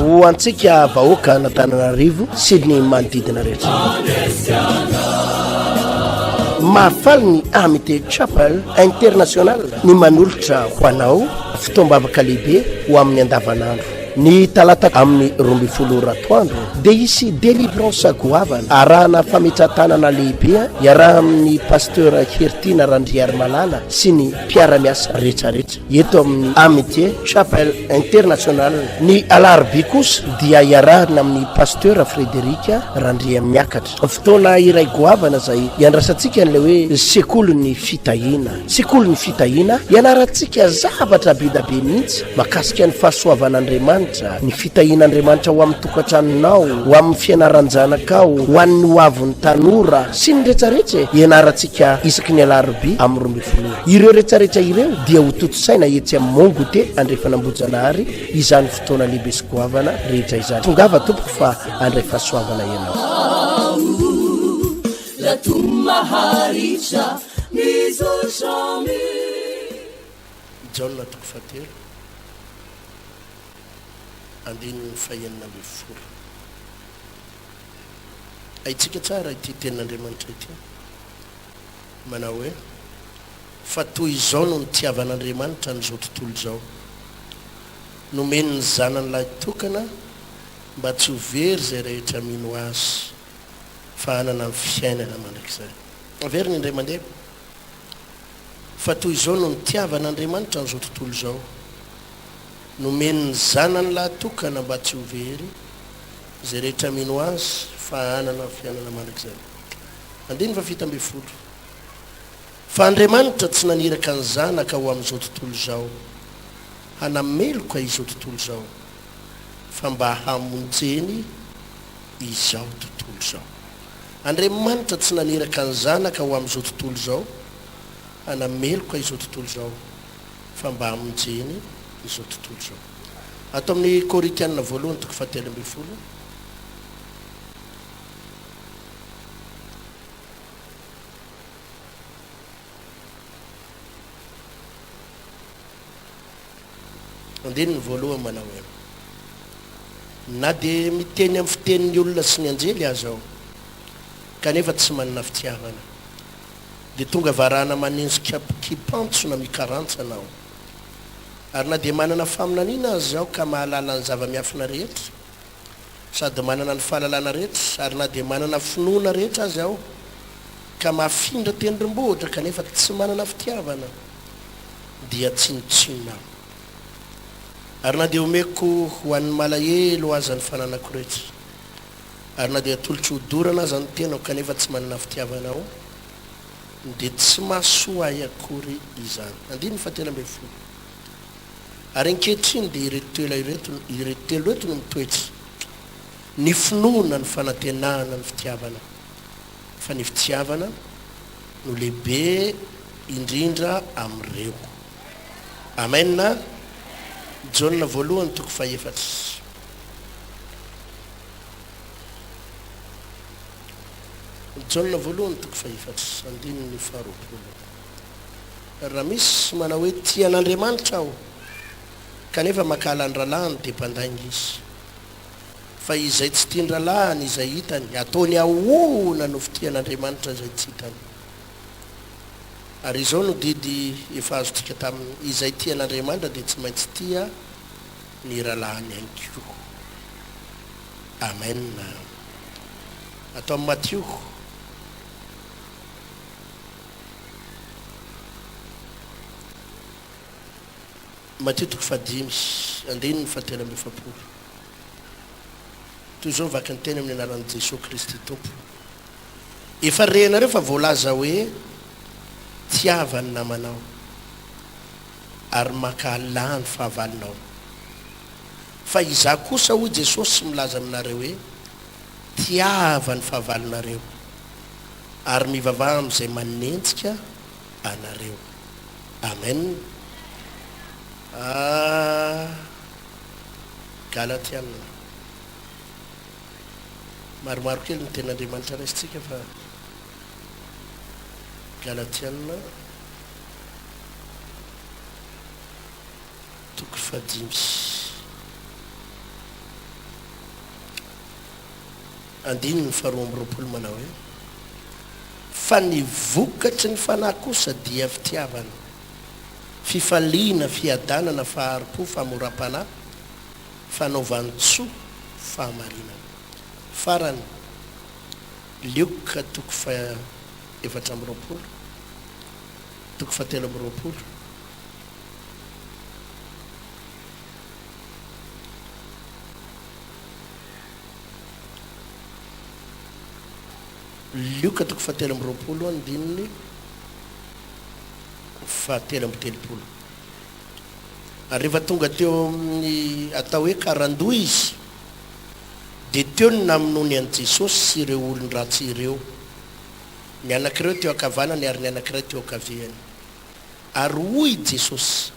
ho antsika vahoaka natananarivo sy ny manodidina rehetra mahafaly ny Amity Chapel International ny manolotra ho anao fitombavaka lehibe ho amin'ny andavanandro ny talata amin'ny 12 ratoandro dia isy délivrance goavana arahana fametratanana lehibe iaraha amin'ny pasteur Hertina Randriary Malala sy ny mpiara-miasa rehetrarehetra eto amin'ny Amity Chapel International. Ny alarobia kosa dia iarahana amin'ny pasteur Frederika Randria miakatra fotoana iray goavana zay iandrasantsika n'le hoe sekolony fitahina. Sekolony fitahina ianarantsika zavatra bidabe mihitsy makasika ny fahasoavan'Andriamanitra, ny fitahin'Andriamanitra ho amin'ny tokantranonao, ho amin'ny fianaran-janakao, ho an'ny hoavon'ny tanora sy ny rehetrarehetra ianarantsika isaky ny alarobia amin'ny 12. Ireo rehetrarehetra ireo dia ho totosaina etsy amin'ny Mongote Andrefanambojanahary izany fotoana lehibe sy goavana rehetra izany. Tongava tompoko fa andray fahasoavana ianao. Jauna toko fatelo andininy fahenina amby folo. Aitsika tsara ity tenin'Andriamanitra ity manao hoe fa toy izao no nitiavan'Andriamanitra n'izao tontolo izao, nomeny ny zanany lahy tokana mba tsy ho very zay rehetra mino azy fa hanana amin'ny fiainana mandrakizay. Averiny indray mandeha fa toy izao no nitiavan'Andriamanitra n'izao tontolo izao, nomeny ny zanany lahy tokana mba tsy ho very zay rehetra mino azy fa hanana amin'ny fiainana mandrakizay. Andiny fa fita amby folo. Fa Andriamanitra tsy naniraka ny zanaka ho amin'izao tontolo izao hanameloka izao tontolo izao fa mba hamonjeny izao tontolo izao. Andriamanitra tsy naniraka ny zanaka ho amin'izao tontolo izao hanameloka izao tontolo izao fa mba hamonjeny izao tontolo izao. Ato amin'ny Korintianina voalohany toko fahatelo amby folo. Andininy voalohany manao hoe na dia miteny amin'ny fitenin'ny olona sy ny anjely azy aho kanefa tsy manana fitiavana dia tonga varahana manenjika kipantsona mikarantsana aho, ary na dia manana faminaniana azy aho ka mahalala ny zava-miafina rehetra sady manana ny fahalalana rehetra, ary na dia manana finoana rehetra azy aho ka mahafindra tendrombohitra kanefa tsy manana fitiavana dia tsinotsinona aho. Ary na dia omeko ho an'ny malahelo aza ny fananako rehetra, ary na dia atolotry hodorana aza ny tenako kanefa tsy manana fitiavana aho dia tsy mahasoa ahy akory izany. Andiny fahatelo amby folo. Ary ankehitriny dia ireto telo eto no mitoetra: ny finoana, ny fanantenana, ny fitiavana, fa ny fitiavana no lehibe indrindra amin'ireo. Amen. Jauna voalohany toko fahaefatra. Jauna voalohany toko fahaefatra andininy faharoapolo. Raha misy manao hoe tian'Andriamanitra aho kanefa makala ny ralahany dia mpandainga izy, fa izay tsy tia ny ralahany izay hitany ataony ahoana no fitian'Andriamanitra izay tsy hitany. Ary izao no didy efa azotsika taminy: izay tian'Andriamanitra dia tsy maintsy tia ny ralahany ihany koa. Amen. Atao amin'ny Matthieu toko fahadimy andininy fahatelo amby efapolo. Toy izao vaky ny teny amin'ny anaran'i Jesosy Kristy Tompo: efa renareo fa voalaza hoe tiavany namanao ary makalany fahavalinao, fa izaho kosa hoy Jesosy sy milaza aminareo hoe tiavany fahavalinareo ary mivavaha amin'izay manenjika anareo. Amen. Galatiana maromaro kely ny ten'Andriamanitra raisitsika fa Galatiana toko fadimy andiny ny faharoa amby roapolo manao hoe fa ny vokatry ny fanahy kosa dia fitiavana fifaliana fiadanana faharim-po famoram-panahy fanaovantsoa fahamarinana farany lioka toko fa efatra amby roapolo toko fatelo amby roapolo lioka toko fatelo amby roapolo andininy fatelo amby telopolo ary rehefa tonga teo amin'ny atao hoe karandoa izy dia teo ny naminony an' Jesosy sy ireo olony ratsy ireo ny anakireo teo akavanany ary ny anakireo teo akaviany ary hoy Jesosy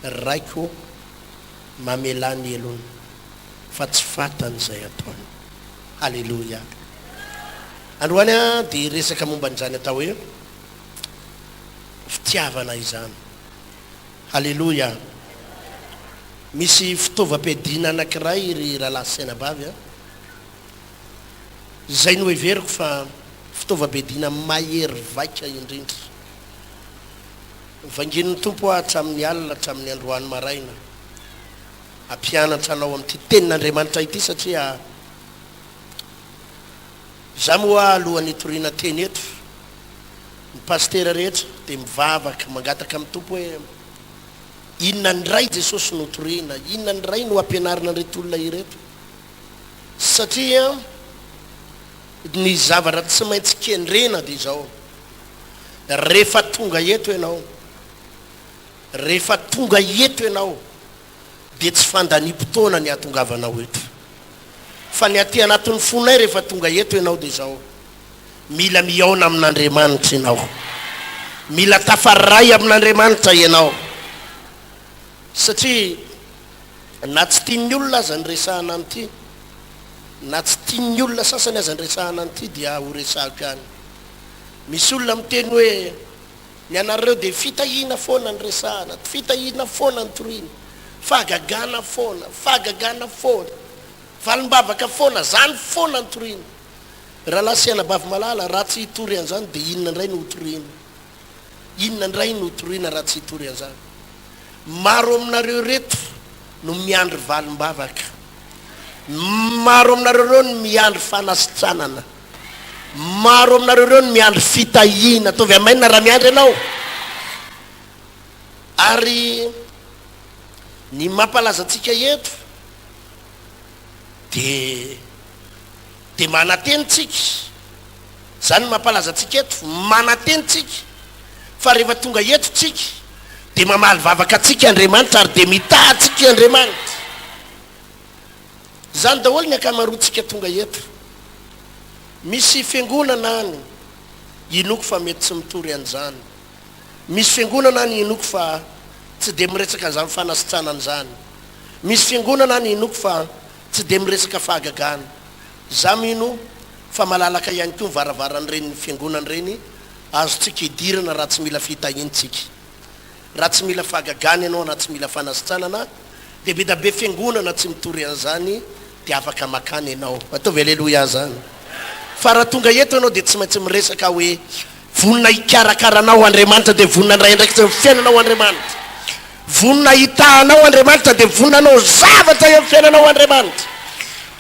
raiko mamelany elony fa tsy fatany izay ataony. Halleluja. Androany a dia resaka momba an'izany atao hoe fitiavana izany. Halleluja. Misy fitaovam-piadiana anankiray ry rahalahy sy anabavy a izay no heveriko fa fitaovam-piadiana mahery vaika indrindra vangin'ny tompo hatramin'ny alina hatramin'ny androany maraina ampianatra anao amin'ity tenin'Andriamanitra ity satria za moa alohan'ny toriana teny eto ny pastera rehetra dia mivavaka mangataka amin'ny tompo hoe inona ndray Jesosy no toriana, inona ndray no ampianarina an'ireto olona ireto satria ny zavatra tsy maintsy kendrena dia izao rehefa tonga eto ianao dia tsy fandanimpotoana ny ahatongavanao eto fa ny aty anatin'ny fonay rehefa tonga eto ianao dia izao mila miaona amin'Andriamanitra ianao, mila tafaray amin'Andriamanitra ianao satria na tsy tian'ny olona aza ny resahana an'ity, na tsy tian'ny olona sasany aza ny resahana an'ity dia ho resahako ihany. Misy olona miteny hoe ny anareo dia fitahiana foana ny resahana, fitahiana foana ny toriana, fahagagana foana, valim-bavaka foana, zany foana ny toriana. Rahalahy sy anabavy malala raha tsy hitory an'izany dia inona indray no toriana, inona indray no toriana raha tsy hitory an'izany. Maro aminareo reto no miandry valim-bavaka, maro aminareo reo no miandry fanasitranana, maro aminareo reo no miandry fitahiana. Ataovy amainina raha miandry ianao. Ary ny mampalaza antsika eto dia manatenitsika, zany mampalaza antsika eto manatenitsika fa rehefa tonga eto tsika dia mamaly vavaka antsika Andriamanitra ary dia mitahantsika Andriamanitra. Zany daholo ny akamaroantsika tonga eto. Misy fiangonana any inoko fa mety tsy mitory an'izany, misy fiangonana any inoko fa tsy dia miresaka an'izany fanasitranana izany, misy fiangonana any inoko fa tsy dia miresaka fahagagana. Za mino fa malalaka ihany koa mivaravaran'ireny fiangonana ireny azotsika hidirana raha tsy mila fitahiantsika, raha tsy mila fahagagana ianao na tsy mila fanasitranana dia be da be fiangonana tsy mitory an'izany dia afaka makany ianao. Ataovy aleloia zany. Fa raha tonga eto ianao dia tsy maintsy miresaka hoe vonina hikarakaranao Andriamanitra dia vonina indraindraiky tsy fiainanao Andriamanitra, vonina hitahanao Andriamanitra dia voninanao zavatra eo fiainanao Andriamanitra.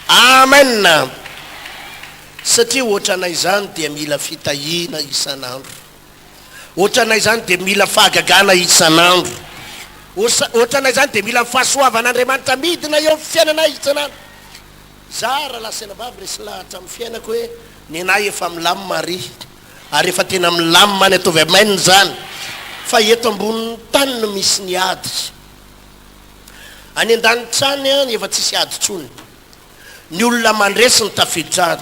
Amen. Satria ohatranay izany dia mila fitahiana isan'andro, ohatranay izany dia mila fahagagana isan'andro, ohatranay izany dia mila fahasoavan'Andriamanitra midina eo fiainanay isan'andro. Za rahalahy sy anabavy resy lahatra amin'ny fiainako hoe ny anahy efa milamina ary efa tena milamina ny ataovy amainina zany, fa eto ambonin'ny tany no misy ny ady. Any an-danitrany a efa tsisy ady tsony, ny olona mandresy ny tafiditra.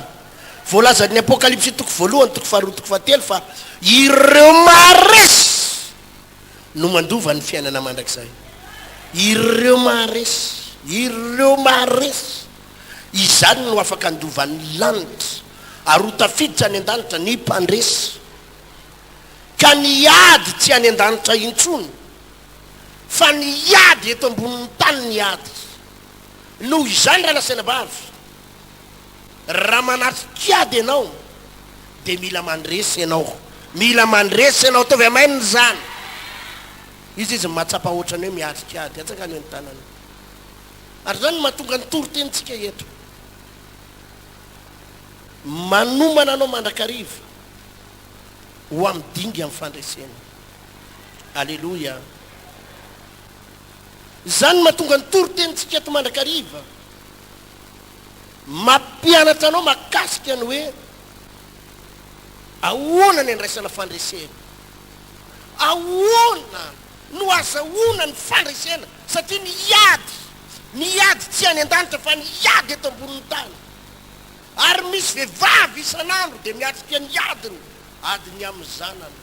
Voalaza ny Apokalipsy toko voalohany toko faharoa toko fahatelo fa ireo maharesy no mandova ny fiainana mandrakizay. Ireo maharesy izany no afaka andovan'ny lanitra ary ho tafiditra any an-danitra ny mpandresy. Ka ny ady tsy any an-danitra intsony fa niady eto ambonin'ny tany niady noho izany raha lasaina-bavy raha manatrikady ianao dia mila mandresy ianao tovy amainy zany izy mahatsapa ohatrany hoe miatrikady atsaka ny hoe ny tanany ary zany mahatonga ny torotenitsika eto manomana anao mandrakariva ho amidingy amin'ny fandresena. Alleloia. Zany mahatonga ny torotenitsika eto mandrakariva mampianatra anao makasika ny hoe ahoana ny andraisana fandresena, ahoana no azahoana ny fandresena satria niady tsy any an-danitra fa niady eto ambonin'ny tany. Ary misy vehivavy isan'andro dia miatrika ny adiny amin'ny zanany,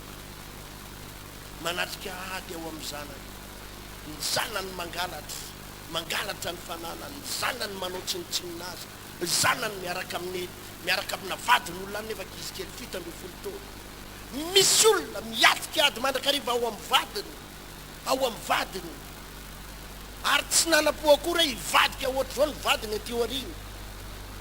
manatrika ady ao amin'ny zanany, ny zanany mangalatra ny fananany, ny zanany manao tsinotsininazy, ny zanany miaraka amina vadiny olona nefa kizy kely 7 ambin'ny folo taona. Misy olona miatrika ady mandrakariva ao amin'ny vadiny ary tsy nanapo akory hivadika ohatry zao ny vadiny aty aoriana.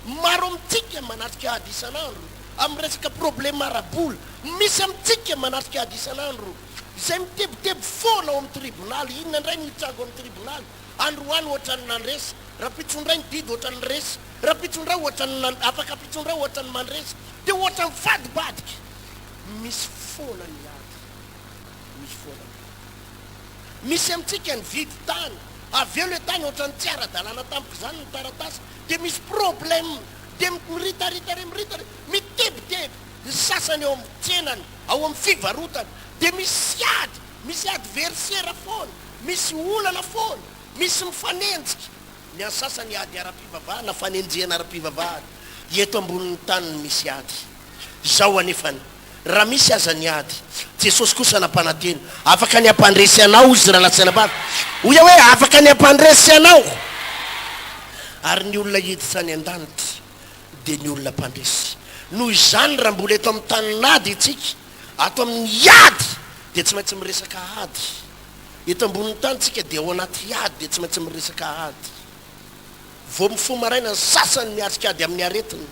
Maro amintsika manatrika ady isan'andro amin'ny resaka problème arabola, misy amintsika manatrika ady isan'andro izay mitebiteby foana ao amin'ny tribonaly. Inona indray nitrango amin'ny tribonaly, androany ohatrany nandresy, raha pitsondray ny didy ohatrany resy, raha pitsondray ohatrany afaka pitsondray ohatrany mandresy, dia ohatrany vadibadika. Misy foana ny ady, misy amintsika ny vidy tany, avy eo le tany ohatrany tsy ara-dalàna tampoka zany ny taratasy, dia misy problème, dia miritarita mitebiteby. Ny sasany ao amin'ny tsenany, ao amin'ny fivarotany, dia misy ady versera foana, misy olana foana, misy mifanenjika. Ny any sasany ady ara-pivavahana, fanenjehana ara-pivavahana. Eto ambonin'ny tany misy ady. Zao anefany raha misy aza ny ady, Jesosy kosa nampanantena afaka ny ampandresy anao izy raha lasaina-bavy. Oya hoe afaka ny ampandresy anao. Ary ny olona hiditra any an-danitra dia ny olona mpandresy. Noho izany raha mbola eto amin'ny tanin'ady itsika, ato amin'ny ady dia tsy maintsy miresaka ady. Eto ambonin'ny tany tsika dia ao anaty ady dia tsy maintsy miresaka ady. Vao mifo maraina ny sasany miatrika ady amin'ny aretina,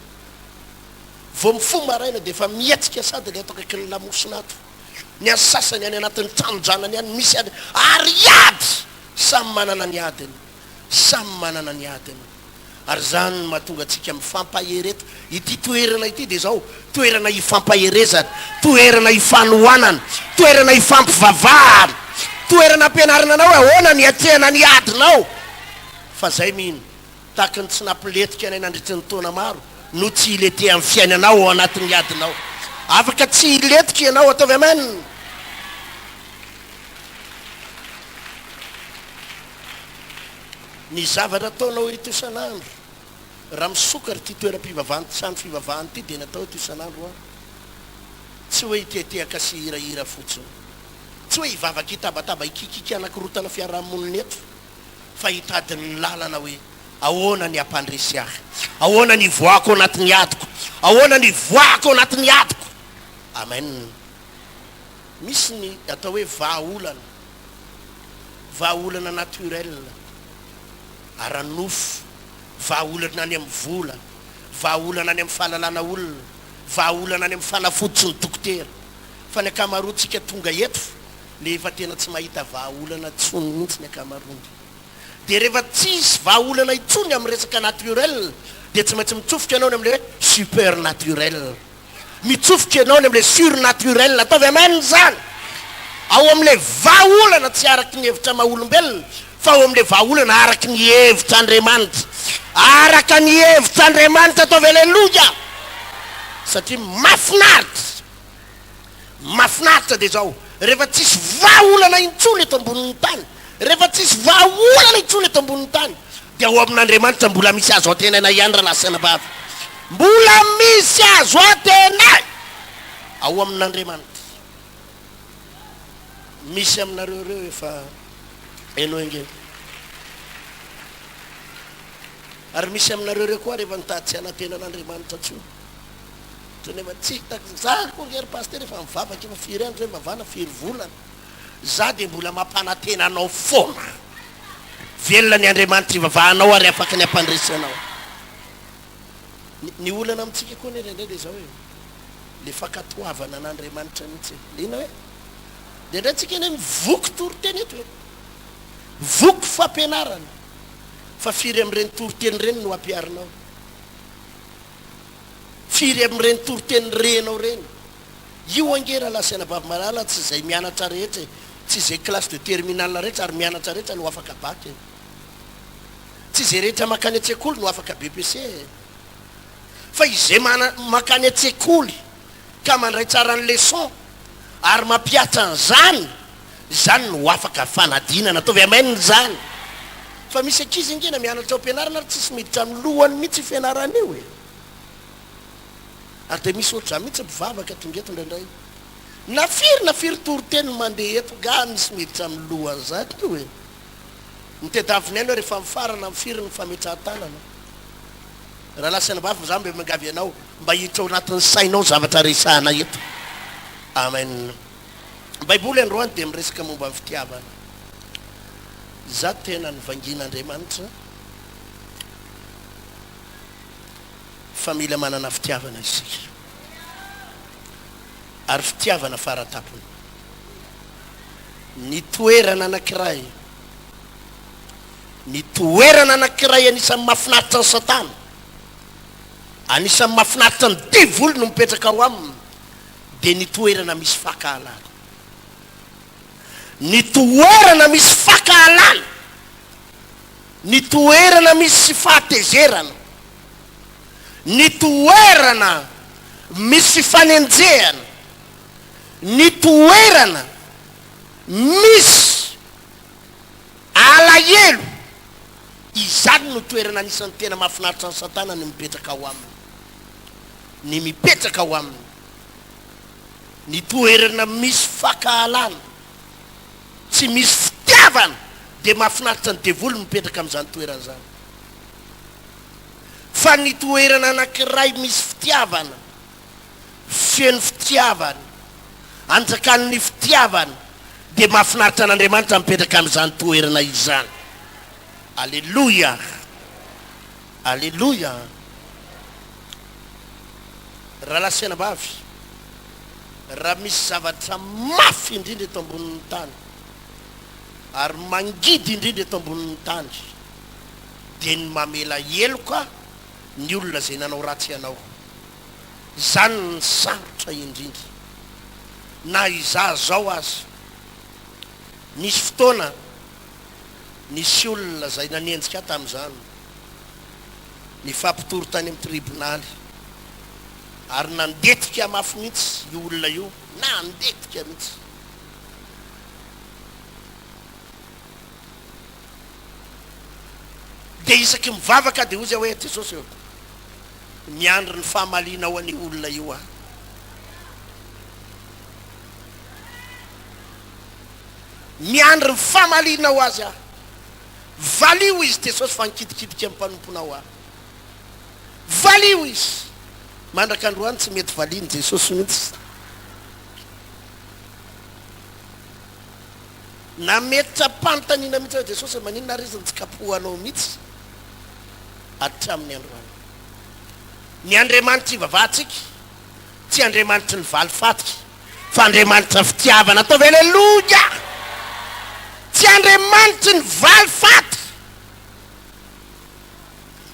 vao mifo maraina dia efa mietsika sady le ato akaiky ny lamosina ato. Ny any sasany any anatin'ny tranonjanany any misy ady, ary ady samy manana ny adiny, Ary zany mahatonga antsika mifampahereto. Ity toerana ity dia zao toerana hifampaherezana, toerana hifanohanana, toerana hifampivavahana, toerana ampianarana anao hoe ahoana ny atrehana ny adinao. Fa zay mihiny tahaka ny tsy nampiletika anay nandritra ny taona maro no tsy hilete amin'ny fiainanao ao anatin'ny adinao. Afaka tsy hiletika ianao ataovy amen. Ny zavatra ataonao ito isan'andro, raha misokatra ty toeram-pivavahana, trano fivavahana ty dia natao ito isan'andro tsy hoe hitetehaka sy hirahira fotsiny, tsy hoe hivavaka hitabataba hikikika anakirotana fiarahamonina eto, fa hitadiny lalana hoe ahoana ny ampandresy ahy, ahoana ny voako anatin'ny adiko, ahoana ny voako anatin'ny adiko. Amen. Misy ny atao hoe vahaolana naturel, aranofo, vahaolana any amin'ny vola, vahaolana any amin'ny fahalalana olona, vahaolana any amin'ny fanafoditsy ny dokotera. Fa ny akamaroantsika tonga eto le efa tena tsy mahita vahaolana tsony mihitsy ny akamaroany. Dia rehefa tsisy vahaolana itsony amin'ny resaka naturel dia tsy maintsy mitsofoka ianao ny amin'le hoe supernaturel, mitsofoka ianao ny amin'le surnaturel. Ataovy amen zany. Ao amin'le vahaolana tsy araky ny hevitra maha-olombelona, fa ao amin'le vahaolana araky ny hevitra Andriamanitra, araka ny hevitra Andriamanitra. Ataovy aleluia. Satria mafinaritra dia zao rehefa tsisy vahaolana intsony eto ambonin'ny tany, rehefa tsisy vahaolana intsony eto ambonin'ny tany, dia ao amin'Andriamanitra mbola misy azo atenana ihany raha lasaina-bavy, mbola misy azo atena ao amin'Andriamanitra. Misy aminareo reo efa hainao inge, ary misy aminareo reo koa rehefa nitady tsy anatenan'Andriamanitra tsio, nefa tsy hitako za koa ry paster efa mivavaka efa firy andro hoe mavana firy volana, za dia mbola mampanantena anao foana velona ny Andriamanitra ivavahanao ary afaka ny ampandresanao. Ny olana amintsika koa ny indray dia zao hoe le fankatoavana an'Andriamanitra mihitsy lina hoe dia indray tsika eny mivoky toriteny eto hoe voky fampianarana fa firy amin'ireny toriteny reny no ampiarinao, firy amin'ireny toriteny renao reny. Io angera lasaina vavy malala tsy izay mianatra rehetra, tsy izay classe de terminal rehetra ary mianatra rehetra no afaka bac, tsy izay rehetra makany an-tsekoly no afaka BPC, fa izay makany an-tsekoly ka mandray tsara ny leçon ary mampiatra an'izany, zany no afaka fanadinana ataovy amaininy zany. Fa misy ankizy ingena mianatra ao ampianarana ary tsisy miditra amin'ny lohany mihitsy fianarana io e. Ary dia misy ohatr'izany mihitsy mpivavaka tongeto indraindray na firy toriteny mandeha eto ga misy miditra amin'ny lohany zany io e. Mitedaviny any hoe rehefa mifarana amin'ny firy ny fametrahan-tanana. Raha lasaina vavy zany mba mangavy anao mba hiditra ao anatin'ny sainao zavatra resahana eto. Amen. Baiboly androany dia miresaka momba ny fitiavana. Za tena nivangin'Andriamanitra fa mila manana fitiavana isika, ary fitiavana faratapony. Ny toerana anankiray anisan'ny mahafinaritra ny Satana, anisan'ny mahafinaritra ny diavoly no mipetraka ao aminy dia ny toerana misy fakahalala. Ny toerana misy fakahalala, ny toerana misy fahatezerana, ny toerana misy fanenjehana, ny toerana misy alahelo, izany no toerana anisan'ny tena mahafinaritra ny Satana ny mipetraka ao aminy, ny mipetraka ao aminy. Ny toerana misy fakahalala, tsy misy fitiavana dia mahafinaritra ny devoly mipetraka amin'izany toerana zany. Fa ny toerana anankiray misy fitiavana, feno fitiavana, anjakan'ny fitiavana dia mahafinaritra an'Andriamanitra mipetraka amin'izany toerana izany. Alleluia, alleluia. Raha lasaina vavy, raha misy zavatra mafy indrindra eto ambonin'ny tany ary mangidy indrindra eto ambonin'ny tany dia ny mamela heloka ny olona zay nanao ratsy ianao. Zany ny sarotra indrindra. Na iza zao azy, nisy fotoana nisy olona zay nanenjika tamin'izany ny fampitoro tany amin'ny tribonaly ary nandetika mafy mihitsy io olona io, nandetika mihitsy. Dia isaky mivavaka dia ozy hoe Jesosy eo miandry ny fahamaliana ao an'io olona io a. Miandry ny fahamaliana ho azy a. Valio izy Jesosy fa nikitikidika amin'ny mpanomponao a. Valio izy. Mandraka androany tsy mety valiany Jesosy mihitsy. Na mety ampanontaniana mihitsy hoe Jesosy maninona ary izy nitsikapohanao mihitsy hatramin'ny androany. Ny Andriamanitra ivavahantsika tsy Andriamanitra ny valifatika fa Andriamanitra fitiavana. Ataovy alleluia. Tsy Andriamanitra ny valifatika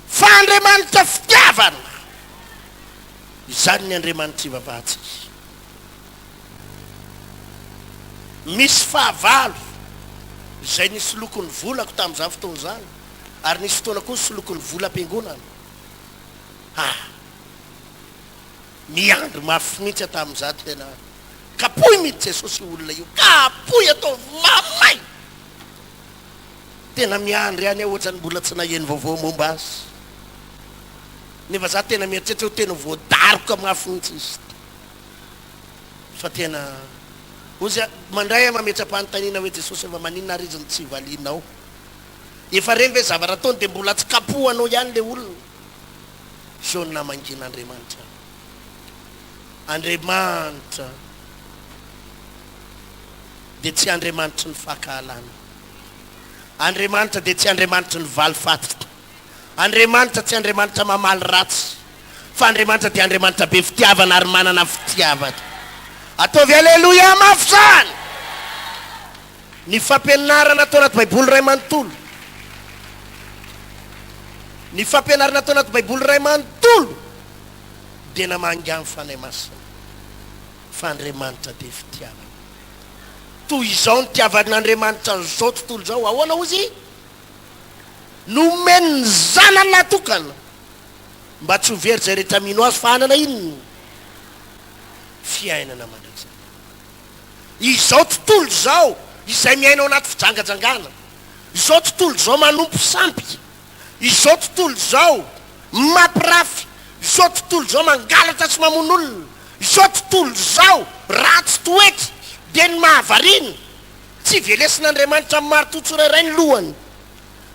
fa Andriamanitra fitiavana. Izany ny Andriamanitra ivavahantsika. Misy fahavalo izay nisy lokon'ny volako tamin'izany fotoana izany ary nisy fotoana koa nisy lokon'ny vola am-piangonana. Miandry mafy mihitsy tamin'izany tena kapohy mihitsy Jesosy olona io, kapohy atao mamay. Tena miandry any ohatrany mbola tsy naheno vaovao momba azy. Nefa za tena mieritreritra ho tena voadaroka mafy mihitsy izy. Fa tena ozy mandray mametra-panontaniana hoe Jesosy efa maninona ary izy ny tsy valinao. Efa reny ve zavatra ataony dia mbola tsy kapohanao ihany le olona. Zao mangin'Andriamanitra. Andriamanitra dia tsy andriamanitry ny fakahalana. Andriamanitra dia tsy andriamanitry ny valifaty. Andriamanitra tsy andriamanitra mamaly ratsy, fa andriamanitra dia andriamanitra be fitiavana ary manana fitiavana. Ataovy aleloia mafy zany. Ny fampianarana atao anaty baiboly ray manontolo, ny fampianarana atao anaty baiboly ray manontolo dia namangy fanahy masina fa andriamanitra dia fitiavana. Toy izao ny tiavan'andriamanitra n'izao tontolo izao. Ahoana ozy? Nomeny ny zanany natokana mba tsy ho very zay rehetra mino azy, fa hanana inony? Fiainana mandrakizay. Izao tontolo izao izay miainao anaty fijangajangana, izao tontolo izao manompo sampy, izao tontolo izao mampirafy, izao tontolo izao mangalatra sy mamon'olona, izao tontolo izao ratsy toetra dia ny mahavarina tsy velesin'andriamanitra marototso rairay ny lohany,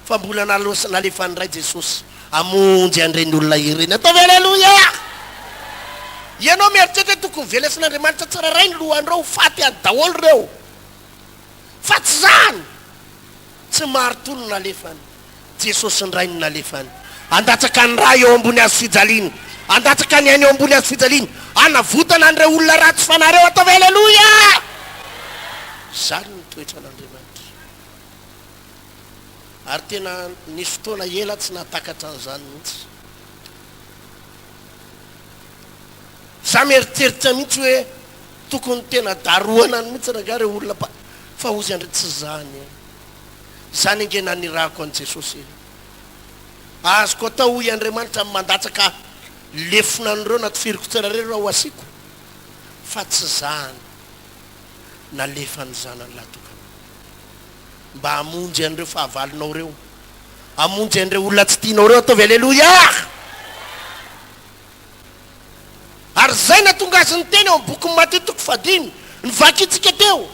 fa mbola nalefany ray Jesosy amonjy an'ireny olona ireny. Ataovy aleloia. Ianao mieritreritra tokony velesin'andriamanitra tsirairay ny lohan'ireo faty any daholo ireo, fa tsy zany. Tsy marotono nalefany, Jesosy ny ray ny nalefany. Andatsaka ny ray eo ambony azo fijaliana, andatsaka ny ainy eo ambony azo fijaliana, anavotana an'ireo olona ratsy fanareo. Ataovy aleloia. Zany ny toetra n'Andriamanitra. Ary tena nisy fotoana ela tsy natakatra an'izany mihitsy. Za mieritseritra mihitsy hoe tokony tena daroana mihitsy raha reo olona fa ozy andre tsy zany. Zany nge nanirahako an' Jesosy. Azoko atao hoy Andriamanitra mandatsaka lefona an'ireo natifiriko tsirareo raha ho asiko, fa tsy zany nalefa ny zanany latokana mba hamonjy an'ireo fahavalinao reo, hamonjy an'ireo olona tsy tianao reo. Ataovy aleloia. Ary zay natonga azy ny teny eo amin'ny boky Matteo 5 nivakitsika teo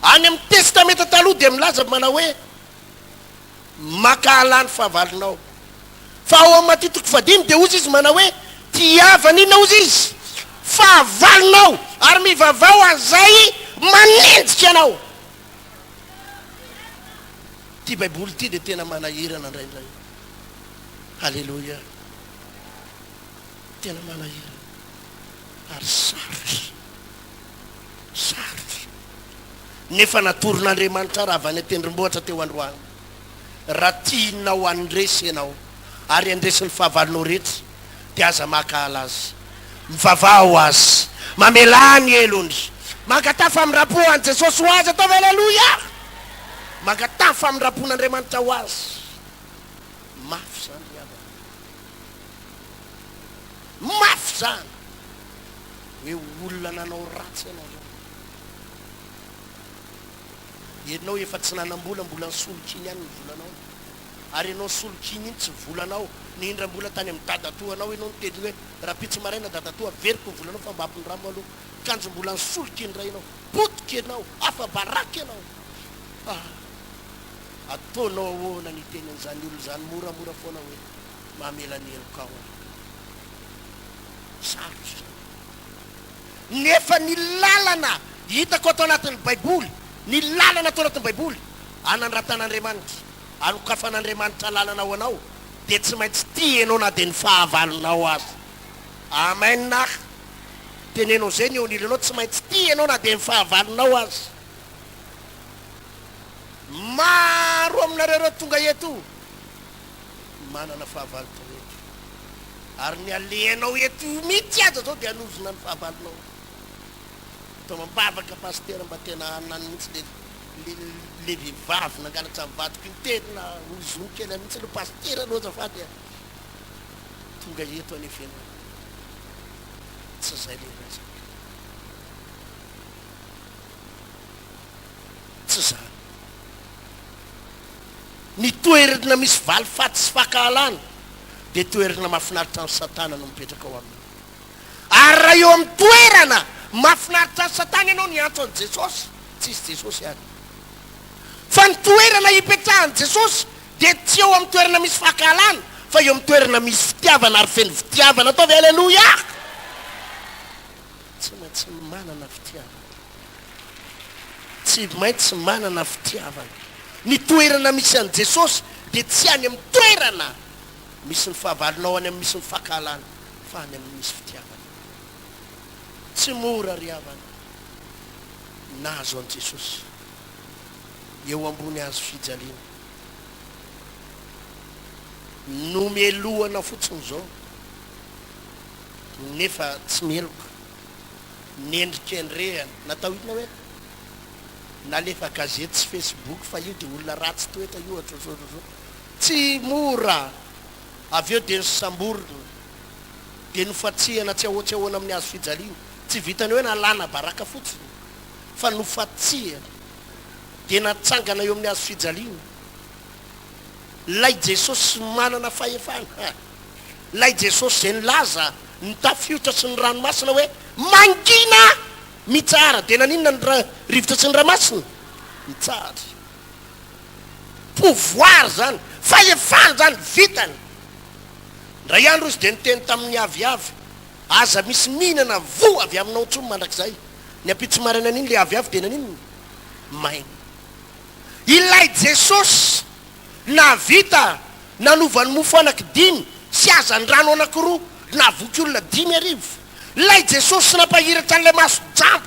any amin'ny testamenta taloha dia milaza manao hoe makahalany fahavalinao. Fa ao amin'ny Matteo 5 dia ozy izy manao hoe tiavana inona ozy izy? Fahavalinao, ary mivavao an'izay manenjika anao. Ty baiboly ty dia tena manahirana indraindray. Halleloia. Tena manahirana ary sarotra, sarotra. Nefa natoron'Andriamanitra raha avy any an-tendrombohitra teo androany. Raha tianao andresy ianao ary andresy ny fahavalinao rehetra dia aza makahala azy, mivavao azy, mamelany elony, mangatà famirapo an' Jesosy ho azy. Ataovy aleloia. Mangatà famirapon'Andriamanitra ho azy. Mafy zany iavana, mafy zany hoe olona nanao ratsy ianao. Ianao efa tsy nanam-bola, mbola nysolokiny ihany ny volanao, ary ianao solokiny iny tsy volanao. Ny indram-bola tany amin'ny dadatoanao ianao niteny hoe raha pitsy maraina dadatoa veriko ny volanao fa mba ny ramo aloha, kanjo mbola nysolokiny ray ianao, potika ianao, afa-baraky ianao. Ataonao ahoana ny teny an'izany olo zany moramora foana hoe mamela ny heloka ao. Sarotra. Nefa ny lalana hitako atao anatin'ny baiboly, ny lalana atao anatin'ny baiboly anandratan'Andriamanitra, anokafan'Andriamanitra lalana ho anao, dia tsy maintsy tia ianao na dia ny fahavalinao azy. Amen na tenenao zay ny eo anilanao, tsy maintsy tia ianao na dia ny fahavalinao azy. Maro aminareo reo tonga eto manana fahavalo toreto, ary ny alehanao eto mihitsy aza zao dia anozona ny fahavalinao. Tao mambavaka pastera mba tena anany mihitsy le vehivavy nangalatra mivadiko iny tena ozony kely mihitsy le pastera anao azafady tonga eto anefena. Tsy zay le raza, tsy zany. Ny toerana misy valifaty sy fakahalana dia toerana mahafinaritra ny Satana no mipetraka ao aminy. Ary raha eo amin'ny toerana mahafinaritra ny Satana ianao ny antso an' Jesosy, tsisy Jesosy ihany. Fa ny toerana hipetrahan' Jesosy dia tsy eo amin'ny toerana misy fakahalana, fa eo amin'ny toerana misy fitiavana ary feno fitiavana. Ataovy aleloia. Tsy maintsy manana fitiavana, tsy maintsy manana fitiavana. Ny toerana misy an' Jesosy dia tsy any amin'ny toerana misy ny fahavalonao any amin'ny misy ny fahakalana fa any amin'ny misy fitiavana. Tsy mora ry havana nahazo an' Jesosy eo ambony azo fijaliana. Nomelohana fotsiny zao nefa tsy meloka nendrika endrehana. Natao hitona hoe nalefa gazety sy Facebook fa io dia olona ratsy toetra io ohatr'izao. Tsy mora. Avy eo dia nysamborona dia nofatsihana tsy ahoana amin'ny azo fijaliana. Tsy vitany hoe nalana baraka fotsiny fa nofatsihana dia natsangana eo amin'ny azo fijaliana. Lay Jesosy manana fahefana. Lay Jesosy zay nilaza ny tafiotra sy ny ranomasina hoe mangina mitsara. Dia naninona ny rivotra sy ny ranomasina mitsara. Pouvoir zany, fahefana zany vitany. Ndray andro izy dia niteny tamin'ny aviavy, aza misy mihinana vo avy aminao ntsony mandrakizay. Ny ampitsomarana an'iny le aviavy dia naninona maina. Ilay Jesosy navita nanovany mofo anankidimy sy azany rano anankiroa navoky olona 5,000. Lay Jesosy nampahiratra an'ilay maso jamba.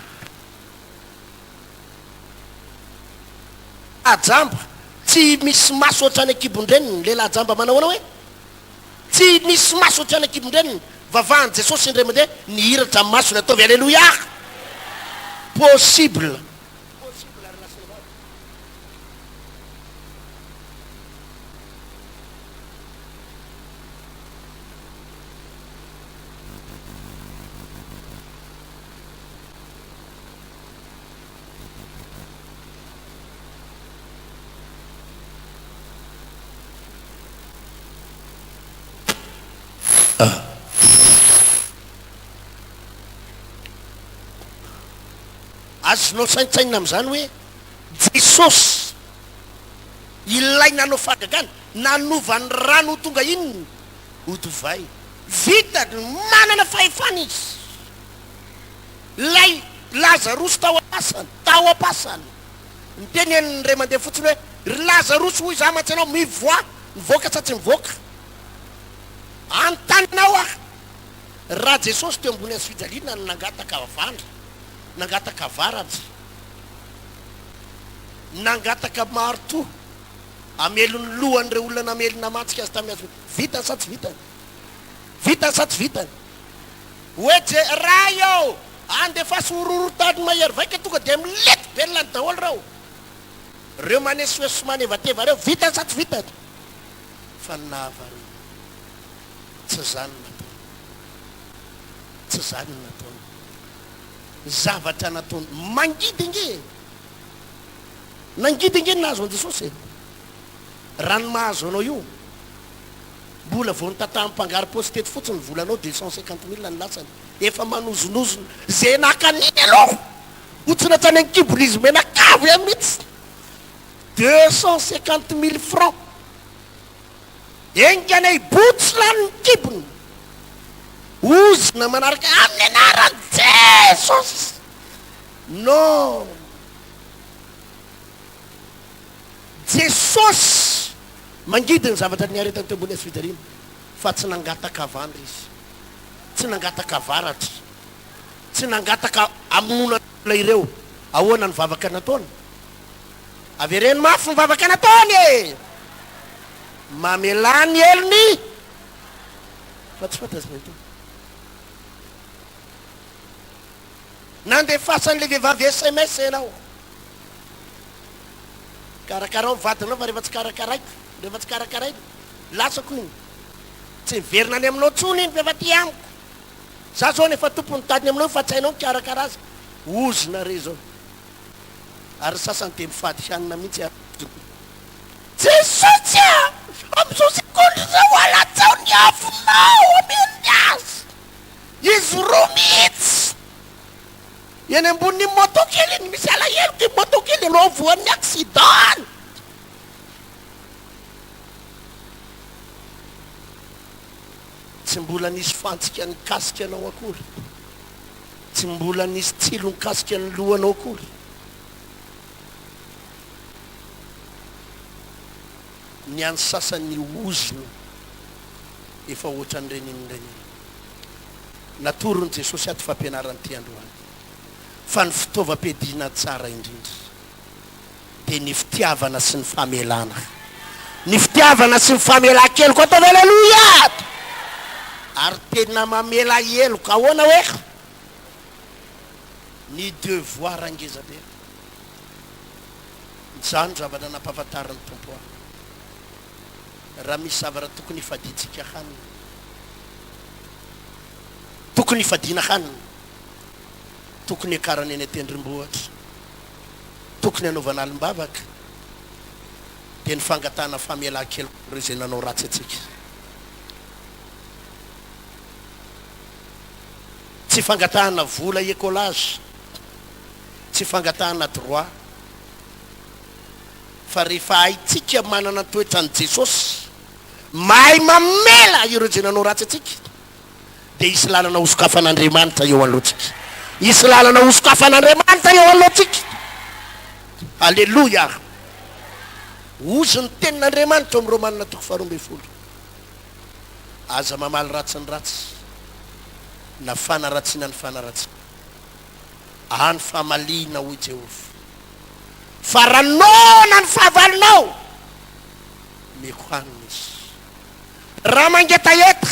Ajamba tsy misy maso ohatrany akibondreniny. Lehilahy jamba manao hoe tsy misy maso ohatrany akibondreniny. Vavahan' Jesosy indray mandeha nihiratra amin'ny masony. Ataovy alleluia. Possible. Azonao saintsaina amin'izany hoe Jesosy ilay nanao fagagana nanovany rano tonga inony odivay. Vitany manana fahefana izy. Lay Lazarosy tao am-pasany niteneniny ray mandeha fotsiny hoe Lazarosy hoy za mantsy anao mivoaka sa tsy mivoaka antanao ah. Raha Jesosy teo ambony azo fijaliana ny nangataka vandra, nangataka varatra, nangataka marito amelony lohan'ireo olona namelona matsika azy tamin'ny azo. Vitany sa tsy vitany? Vitany sa tsy vitany? Hoe raha eo andefasy hororotany mahery vaika tonga dia milety belona ny daholo reo. Reo manesy hoe somanevateva reo. Vitany sa tsy vitany? Fa navareo. Tsy zany nataony. Tsy zany nataony. Zavatra nataony mangidinge. Nangidinge nahazo an' Jesosy. Rano mahazo anao io mbola vao nitatampangary postety fotsiny ny volanao 250,000 ny lasany. Efa manozonozona zay nakaniny aloha otsina tsany ankibolizy menakavo ihany mihitsy 250,000 francs. Engana ibotsy lany ny kibony ozina manaraka amin'ny anaran Jesosy. Non, Jesosy mangidiny zavatra niaretany teo ambony azo fijaliana fa tsy nangataka vandra izy, tsy nangataka varatra, tsy nangataka amonona ireo. Ahoana ny vavaka nataony? Avereny mafy ny vavaka nataony e, mamelany elony fa tsy fantasina ito. Nandefasan'le vehivavy SMS anao karakarao vadinao fa rehefa tsy karakaraiko, rehefa tsy karakaraiko lasako iny tsy miverina any aminao tsony iny efa ty amiko. Za zao nefa tompony tadiny aminao fa tsy hainao mikarakara azy. Ozina re zao ary sasany dia mifady hanina mihitsy Jesosy amin'izao sekondy zao alatsao ny avinao ameny azy izy roa mihitsy eny ambony moto kely iny misy alahelo ty moto kely anao voan'ny accident. Tsy mbola nisy fantsika nikasika anao akory, tsy mbola nisy tsilo nikasika ny lohanao akory. ny any sasany ozony efa ohatran'ireny natorony Jesosy ato fampianarany ty androany fa ny fitaovam-piadiana tsara indrindra dia ny fitiavana sy ny famelana, ny fitiavana sy ny famelan-keloko atao aleluia. Ary tena mamela heloka ahoana hoe ny devoir angezabe. Zany zavatra nampahafantariny tompo ahy. Raha misy zavatra tokony ifaditsika hanina, tokony ifadiana hanina, tokony akarany eny tendrombohitra, tokony anaovana alim-bavaka, dia ny fangatana famelan-keloko ireo izay nanao ratsy atsika. Tsy fangatahana vola écolage, tsy fangatahana droit, fa rehefa haitsika manana toetra ny Jesosy mahay mamela ireo izay nanao ratsy atsika, dia isy lalana hosokafan'Andriamanitra eo alohantsika, isy lalana hosokafan'Andriamanitra eo alohantsika. Alleluia. Ozy ny tenin'Andriamanitra amin'ny Romanina 12:12, aza mamaly ratsy ny ratsy na fanaratsiana ny fanaratsiana, any famalina hoy Jehovah. Fa raha nona ny fahavalinao meko hanina izy, raha mangetaheta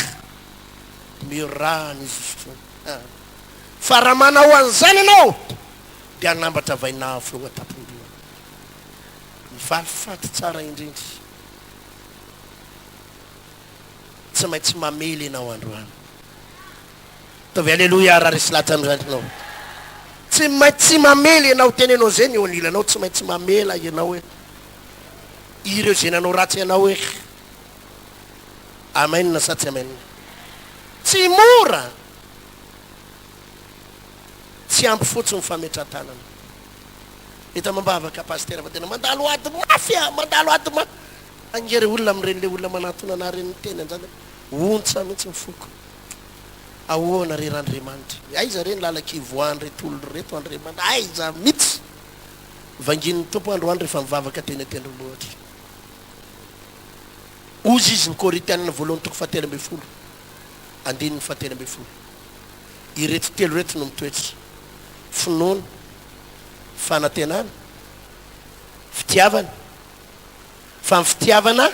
miorahana izy. Fa raha manao an'izany ianao dia anambatra vainafo eo an-tampon-doha. Mifalifaty tsara indrindra, tsy maintsy mamely ianao androany. Tovy aleluia raha resy lahatra amin'izanynao. Tsy maintsy mamely ianao, tenenao zay ny eo anilanao, tsy maintsy mamela ianao hoe ireo izay nanao ratsy ianao hoe amen sa tsy amen. Tsy mora, tsy ampy fotsiny fametran-tanana. Hita mambavaka pasteur fa tena mandalo ady mafia, mandalo ady mafia. Angery olona amin'ireny le olona manatona ana reny teny an'izany ontsa mihitsy mifoko. Ahoana re Andriamanitra, aiza reny lalaky voany reto olona reto Andriamanitra, aiza mihitsy vangin'ny tompo androany rehefa mivavaka teny tendrombohitra. Ozy izy ny Korinthianina voalohany 7:12, andininy 7:12. Ireto telo reto no mitoetra: finoana, fanantenana, fitiavana. Fa ny fitiavana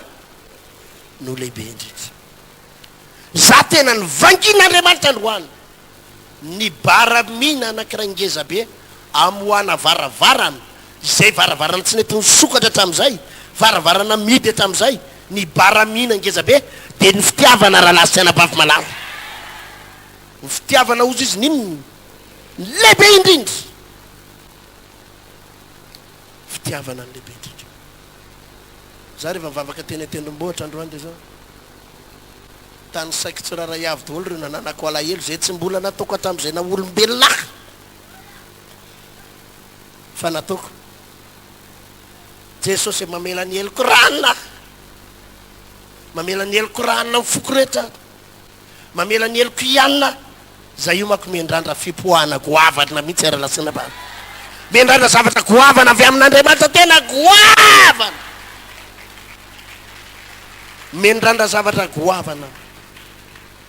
no lehibe indrindra. Za tena ny vangin'Andriamanitra androany, ny baramina anankiray ngezabe amoana varavarana, izay varavarana tsy nety nisokatra hatramin'izay, varavarana midy hatramin'izay, ny baramina ngezabe dia ny fitiavana raha lasy anabavy malamo. Ny fitiavana ozy izy ninony lehibe indrindra, fitiavana ny lehibe indrindra. Za rehefa mivavaka teny tendrombohitra androany dia zao tany saiko tsy rara iavy daholo reo nananako alahelo zay tsy mbola nataoko hatramin'izay na olombelona fa nataoko. Jesosy mamela ny heloko ranona, mamela ny heloko ranona mifoko rehetra, mamela ny heloko ianina. Za io manko mendrandra fipoahana goavana mihitsy ara-lasina ba, mendrandra zavatra goavana avy amin'Andriamanitra, tena goavana, mendrandra zavatra goavana,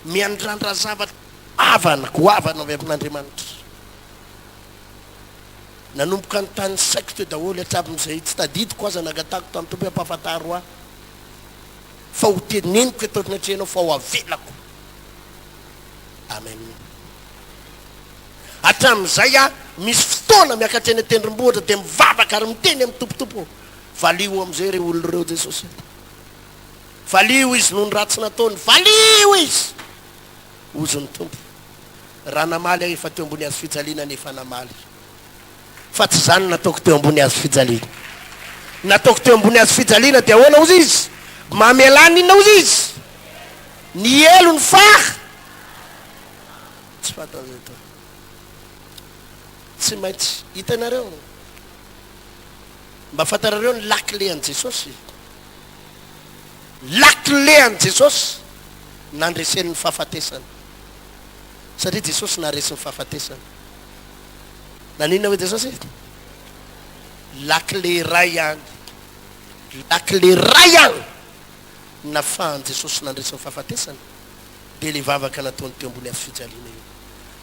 mendrandra zavatra avana goavana avy amin'Andriamanitra. Nanomboka ny tany saiko teo daholo hatramin'izay tsy tadidiko aza nagatako tamin'ny tompo ampahafantaro ahy, fa ho teneniko eto anatrehanao fa ho avelako. Amen. Hatramin'izay a misy fotoana miakatra eny tendrombohitra dia mivavaka ary miteny amin'ny tompotompo, valio amin'izay reo olona reo Jesosy. Valio izy noho ny ratsy nataony, valio izy ozy ny tompo. Raha namaly efa teo ambony azo fijaliana nefa namaly, fa tsy zany nataoko teo ambony azo fijaliana. Nataoko teo ambony azo fijaliana dia ahoana ozy izy? Mamelana inona ozy izy? Ny elo ny faha. Tsy fantan'izay tao. Tsy maintsy hitanareo, mba fantarareo ny lakile an' Jesosy. Lakile an' Jesosy nandreseny ny fahafatesana, satria Jesosy naresy ny fahafatesana. Nanina hoe Jesosy? Lakile ray any, lakile ray any nafahan Jesosy nandresany fahafatesany dia le vavaka nataony teo ambony afijaliana io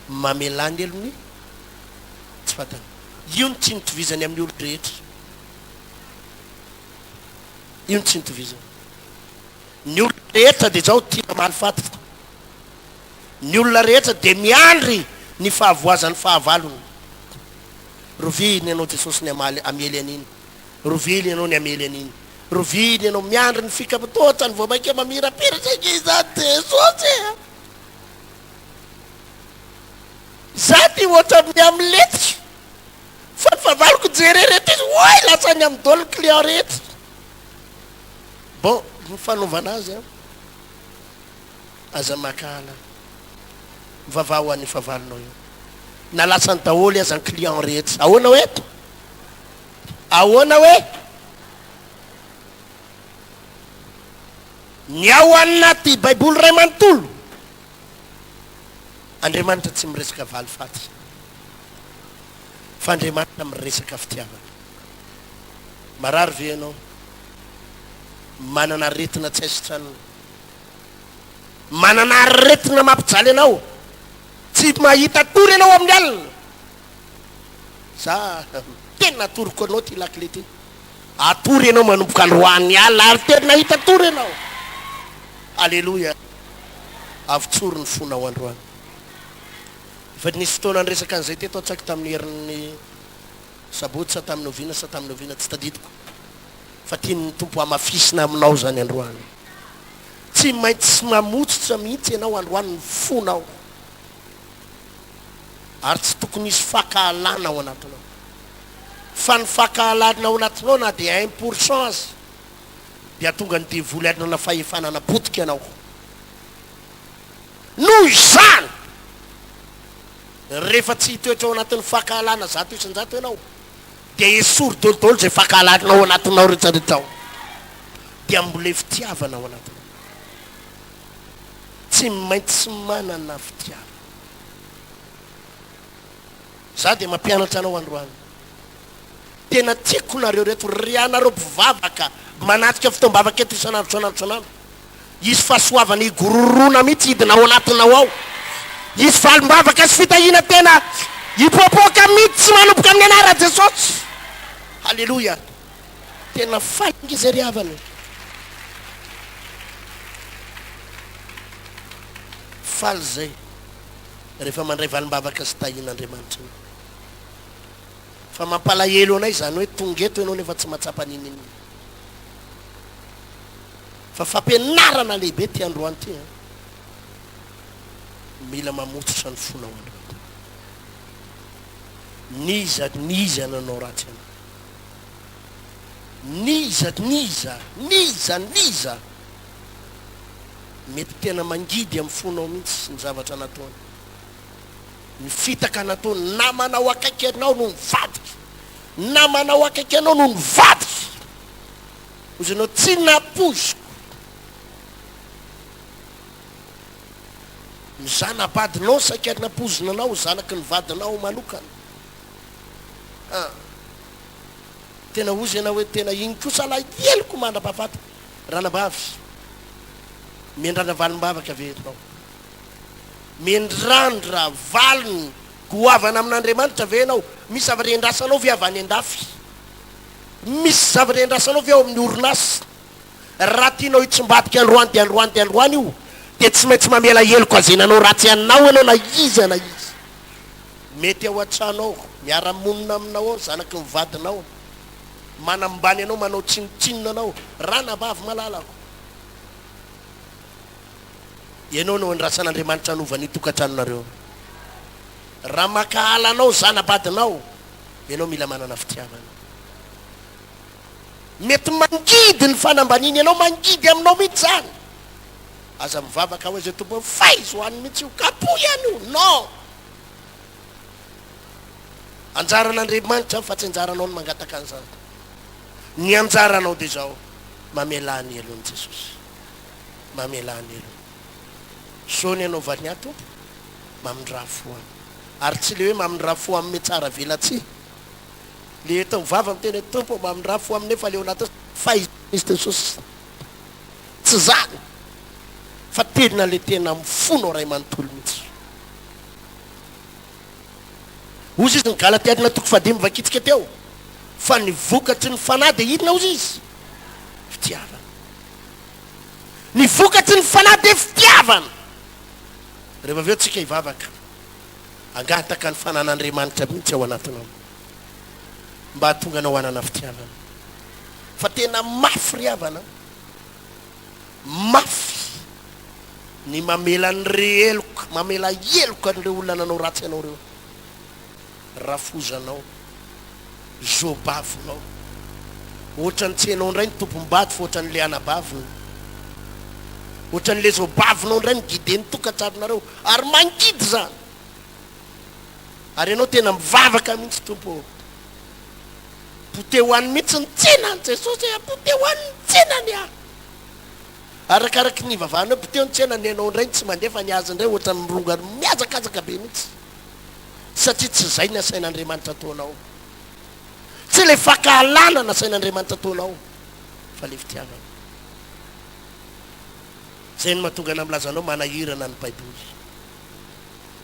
mamelany elony tsy fatana io ny tsy nitovizany amin'ny olo rehetra io ny tsy nitovizany ny olona rehetra dia zao tia mamaly faty ny olona rehetra dia miandry ny fahavoazany fahavalony roviny ianao Jesosy ny amaly amely an'iny rovily ianao ny amely an'iny roviny ianao miandry ny fikapitoatra ny voamaika mamirapiratra izany Jesosy za ty ohatra amin'ny amin'ny letry fa ny fahavaloko jere rehetra izy oy lasany amin'ny dolo client rehetra bon ny fanaovana azy aza makala mivavah ho an'ny fahavalonao io na lasany daholy aza ny client rehetra ahoana hoe ahoana hoe ny ao anaty baiboly ray manontolo Andriamanitra tsy miresaka valy faty fa Andriamanitra miresaka fitiavana marary ve ianao manana aretina tsy aisitranana manana aretina mampijaly anao tsy mahita tory ianao amin'ny alina za tena atoriko anao ty lakile ty atory ianao manomboka androany alina ary tena hita tory ianao alleloia avitsoro ny fonao androany fa nisy fotoana andresaka an'izay teto atsaky tamin'ny herin'ny sabotsy sa tamin'ny ovina sa tamin'ny ovina tsy tadidiko fa tiany tompo amafisina aminao zany androany tsy maintsy sy mamotsitra mihitsy ianao androany ny fonao ary tsy tokony isy fakahalana ao anatinao fa ny fakahalana ao anatinao na dia 1% azy dia tonga ny devoly adina fahefanana potika ianao noho izany rehefa tsy hitoetra ao anatin'ny fakahalana zato isan-jato ianao dia esory dolodolo zay fakahalanao ao anatinao rehetrarehetra dia mbola fitiavana ao anatinao tsy maintsy sy manana fitiavana za dia mampianatra anao androany tena tiako nareo reto rianareo mpivavaka manatrika fitoam-bavaka eto isanandro isy fahasoavana igororona mihitsy hidina ao anatinao ao isy valim-bavaka sy fitahina tena hipoapoaka mihitsy tsy manomboka amin'ny anara Jesosy halleloia tena faingy izay riavana faly zay rehefa mandray valim-bavaka sy tahin'Andriamanitra fa mampalahelo anay zany hoe tongeto ianao nefa tsy mahatsapa nininy fa fampianarana lehibe ty androany ty mila mamotsitra ny fonao androany niza nanao ratsy anao niza mety tena mangidy amin'ny fonao mihitsy ny zavatra nataony ny fitaka nataony na manao akaiky anao no nivadiky na manao akaiky anao no nivadiky ozy anao tsy napoziko ny zanabadinao saika napozina anao zanaky ny vadinao manokana tena ozy ianao hoe tena igny kosa alaheloko mandra-pafata ranabavy miandrana valim-bavaka avetinao miandrandra valiny goavana amin'Andriamanitra ve ianao misy zava-rendrasanao ve avy any an-dafy misy zava-rendrasanao ve ao amin'ny orinasa raha tianao hitsombadika androany de androany de androany io dia tsy maintsy mamela heloko azenanao ratsy anao ianao na izy mety ao an-tranao miara-monina aminao ao zanaky ny vadinao manambany anao manao tsinotsinona anao ranabavy malalako ianao no andrasan'Andriamanitra anovany tokantranonareo raha makahalanao zanabadinao ianao mila manana fitiavana mety mangidy ny fanambaniny ianao mangidy aminao mihitsy zany aza mivavaka hoe zay tompo faizy ho any mihitsy io kapo ihany io non anjaran'Andriamanitra fa tsy anjaranao ny mangataka an'izany ny anjaranao dia zao mamelany elohany Jesosy mamelany elohany sony anaovany ato mamindra foany ary tsy le hoe mamindra fo amin'ny tsara velatsy le eto mivava miteny tompo mamindra fo amin'ny nefa le ao anaty faizy Jesosy tsy zany fa tena le tena mifono ray manontolo mihitsy ozy izy ny Galatiana toko fadimy vakitsika teo fa ny vokatry ny fanahy dia inona ozy izy fitiavana ny vokatry ny fanahy dia fitiavana rehefa avy eo tsika hivavaka angataka ny fanan'Andriamanitra mihitsy ao anatinao mba hahatonga anao hanana fitiavana fa tena mafy ry havana mafy ny mamela ny eloka mamela eloka an'ireo olona nanao ratsy anao reo rafozanao zobavinao ohatra ny tsenao indray ny tompom-bady fa ohatra n'le anabaviny ohatra n'le zobavinao indray ny gideny tokatsaronareo ary mangidy zany ary ianao tena mivavaka mihitsy tompo pote ho any mihitsy ny tsenany Jesosy pote ho any ny tsenany arakaraky ny vavanao pote ho ny tsenany ianao indray tsy mandefa ny azy indray ohatra mironga miazakazaka be mihitsy satria tsy zay ny asain'Andriamanitra ataonao tsy le fakahalana na asain'Andriamanitra ataonao fa le fitiavana zay no mahatonga ana milazanao manahirana ny baiboly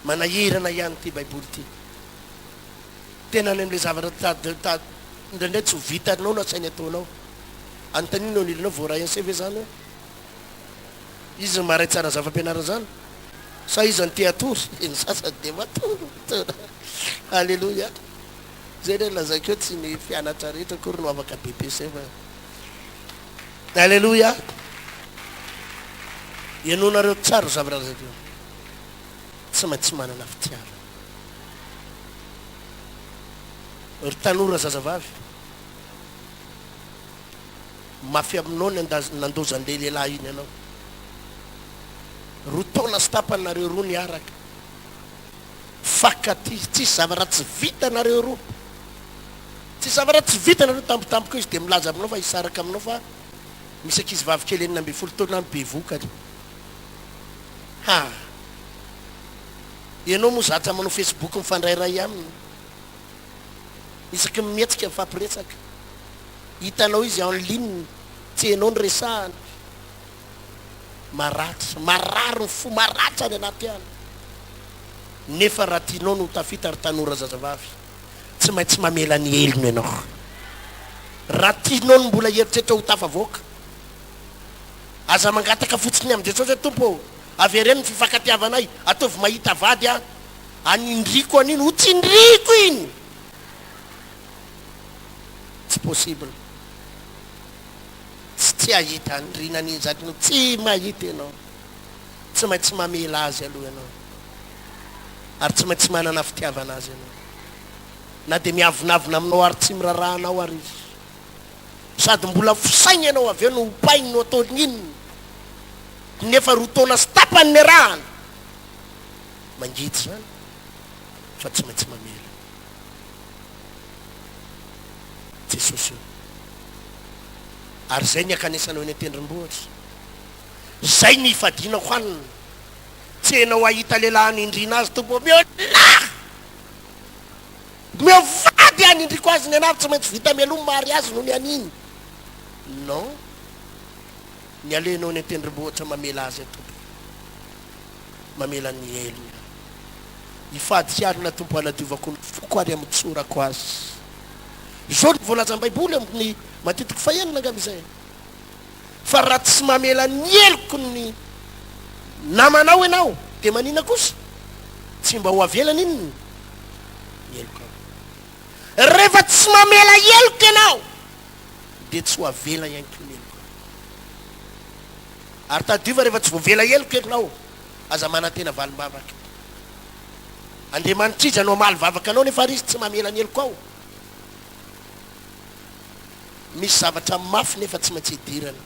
manahirana ihany ty baiboly ty tena ny am'le zavatra indraindray tsy ho vitanao no asainy ataonao anontanino onilinao voaraha CV zany hoe izy maray tsara zava-pianara zany sa izy ny teatory ny sasany de matory alleloia zay re lazakeo tsy ny fianatra rehetra kory no afaka BPC fa alleloia ianonareo tsara zavatra zakeo tsy maintsy manana fitiavana ry tanora zazavavy mafy aminao ny nandozan'le lehilahy iny ianao ro taona sy tapanareo roa niaraka fakaty tsisy zavatra tsy vitanareo roa tsisy zavatra tsy vitanareo tampotampoka izy dia milaza aminao fa isaraka aminao fa misy ankizy vavikely enina amby folo taona ny be vokany ianao moa zatra manao Facebook mifandrairay aminy isaky mihetsika mifampiresaka hitanao izy en ligne tsy hainao ny resahany maratra marary ny fo maratra any anaty any nefa raha tianao no tafita ry tanora zazavavy tsy maintsy mamela ny elony ianao raha tianao no mbola heritreritra ho tafavoaka aza mangataka fotsiny amin'izay sao zay tompo avereny ny fifankatiavanay ataovy mahita vady a anindriko an'iny ho tsindriko iny tsy possible tsy ahita andrinan'iny zany no tsy mahita ianao tsy maintsy mamela azy aloha ianao ary tsy maintsy manana fitiavana azy ianao na dia miavinavina aminao ary tsy mirarahanao ary izy sady mbola fisaigny ianao avy eo no hopainy no ataony iny nefa rotaona sy tapany ny rahany mangidy zany fa tsy maintsy mamela Jesosy io ary zay ny akanesanao eny an-tendrombohitra zay ny ifadianako hanina tsy hainao ahita lehilahy anindrina azy tompo miovady anindriko azy ny anavy tsy maintsy vita mialomo mary azy no ny aniny non ny alenao ny an-tendrombohitra mamela azy atompo mamela ny elona ifady hiarina tompo anadiovako ny foko ary amin'ny tsorako azy zao ny voalazan'ny baiboly amin'ny matetiky fahenina angamba izay fa raha tsy mamela ny eloko ny namanao ianao dia manina kosa tsy mba ho avelana iny ny eloko rehefa tsy mamela eloko ianao dia tsy ho avela ianiko ny eloko ary tadiova rehefa tsy voavela eloko ianao aza manantena valim-bavaka Andriamanitra izy anao maly vavaka anao nefa izy tsy mamela ny eloko ao misy zavatra mafy nefa tsy maintsy hidirana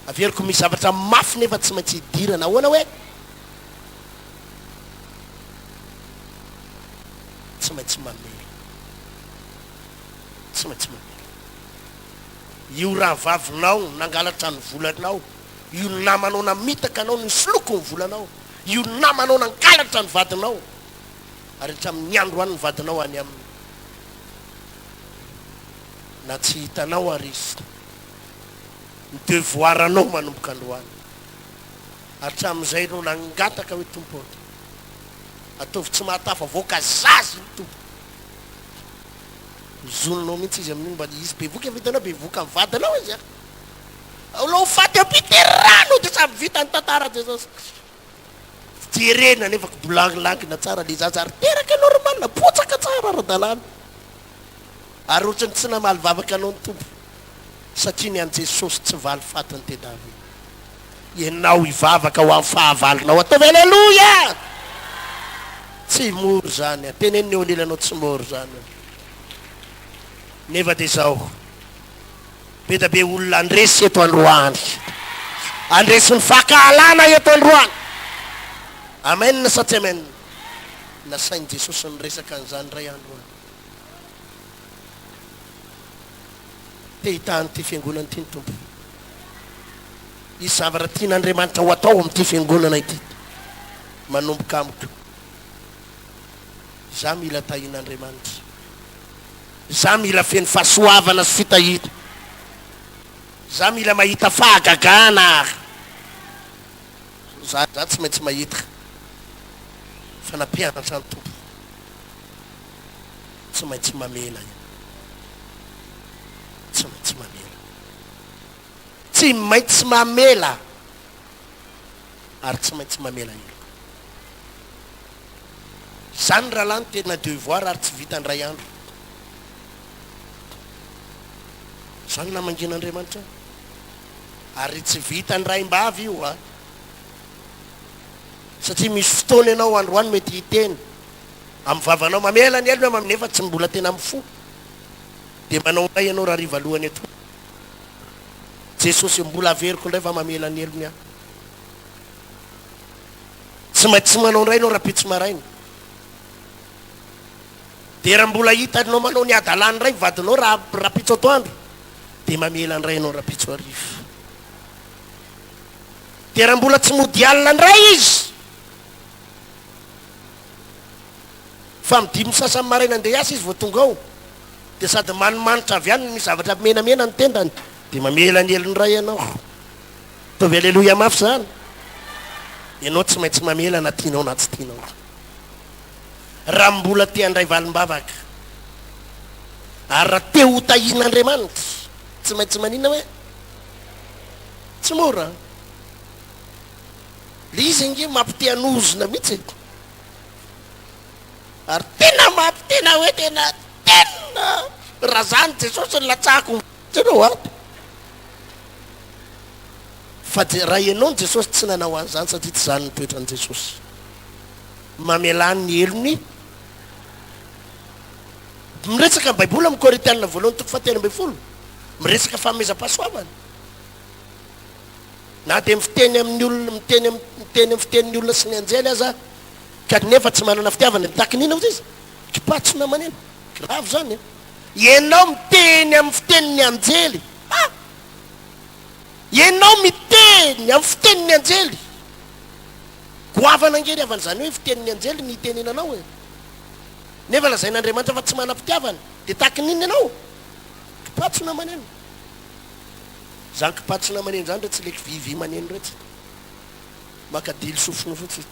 averiko misy zavatra mafy nefa tsy maintsy hidirana ahoana hoe tsy maintsy mamela tsy maintsy mamela io raha vavinao nangalatra ny volanao io namanao namitaka anao ny soloko ny volanao io namanao nangalatra ny vadinao ary hatramin'ny andro any ny vadinao any aminy na tsy hitanao ary izy ny devoiranao manomboka androany hatramin'izay no nangataka hoe tompo ataovy tsy mahatafa voaka zazy ny tompo zononao mihitsy izy amin'iny mba izy bevoka vitanao bevoka mivadanao izy alo faty ampiterano de samy vita ny tantara jesosy jerena nefa kodolanilangina tsara le zazary teraka normal napotsaka tsara ara-dalàna ary ohatrany tsy namaly vavaka anao ny tompo satria ny an' jesosy tsy valy fatiny tedavy ianao ivavaka ho amin'ny fahavalinao ataovy alleloia tsy moro zany a teneniny eo anilanao tsy moro zany nefa de zao be da be olona andresy eto androany andresy ny fakahalana eto androany amen sa tsy amen nasainy jesosy nyresaka an'izany ray androany te hitany ty fiangonana ty ny tompo izy zavatra tian'andriamanitra ho atao amin'ity fiangonana ity manomboka amiko za mila tahin'andriamanitra za mila feny fahasoavana sy fitahita za mila mahita fahagagana za tsy maintsy mahita fanampianatra ny tompo tsy maintsy mamela tsy maintsy mamela tsy maintsy mamela ary tsy maintsy mamela io zany raha lany tena devoir ary tsy vita ndray andro zany na mangin'andriamanitra ary tsy vita ndraimbavy io a satria misy fotoana ianao androany mety hiteny amin'ny vavanao mamela ny elo nefa tsy mbola tena amin'ny fo de manao ray ianao raha rivalohany eto jesosy mbola averiko indray fa mamela ny elony a tsy maintsy manao ndray anao rapitso marainy de raha mbola hitanao manao ny adalany ray vadinao rapitso atoandro de mamela ndray anao rapitso arivo de raha mbola tsy mody alina ndray izy fa midimy sasany maraina andeha asa izy vo tonga ao de sady manimanitra avy any ny zavatra menamena ny tendany de mamela ny elony ray ianao tovy alleloia mafy zany ianao tsy maintsy mamela na tianao na tsy tianao raha mbola te andray valim-bavaka ary raha te ho tahin'andriamanitra tsy maintsy manina hoe tsy mora le izy nge mampite anozona mihitsy ary tena mampitena hoe tena raha zany jesosy ny latsako tsenao a fa raha ianao ny jesosy tsy nanao an'izany satria tsy zany nytoetra ny jesosy mamelany ny elony miresaka ny baiboly amin'ny Korintianina voalohany toko fahatelo ambin'ny folo miresaka fanomezam-pahasoavana na de miteny amin'ny olona miteny amin'ny fitenin'ny olona sy ny anjely aza ka nefa tsy manana fitiavana mitaky nina izy kipatsona manena grave zany ianao miteny amin'ny fitenin'ny anjely ianao miteny amin'ny fitenin'ny anjely goavana angely avan'izany hoe fitenin'ny anjely ny tenenanao e nefa lazain'andriamanitra fa tsy manam-pitiavana de taky nina ianao kipatsona manena zany kipatsona manena zany re tsy leky vivy maneno retsy makadily sofina fotsy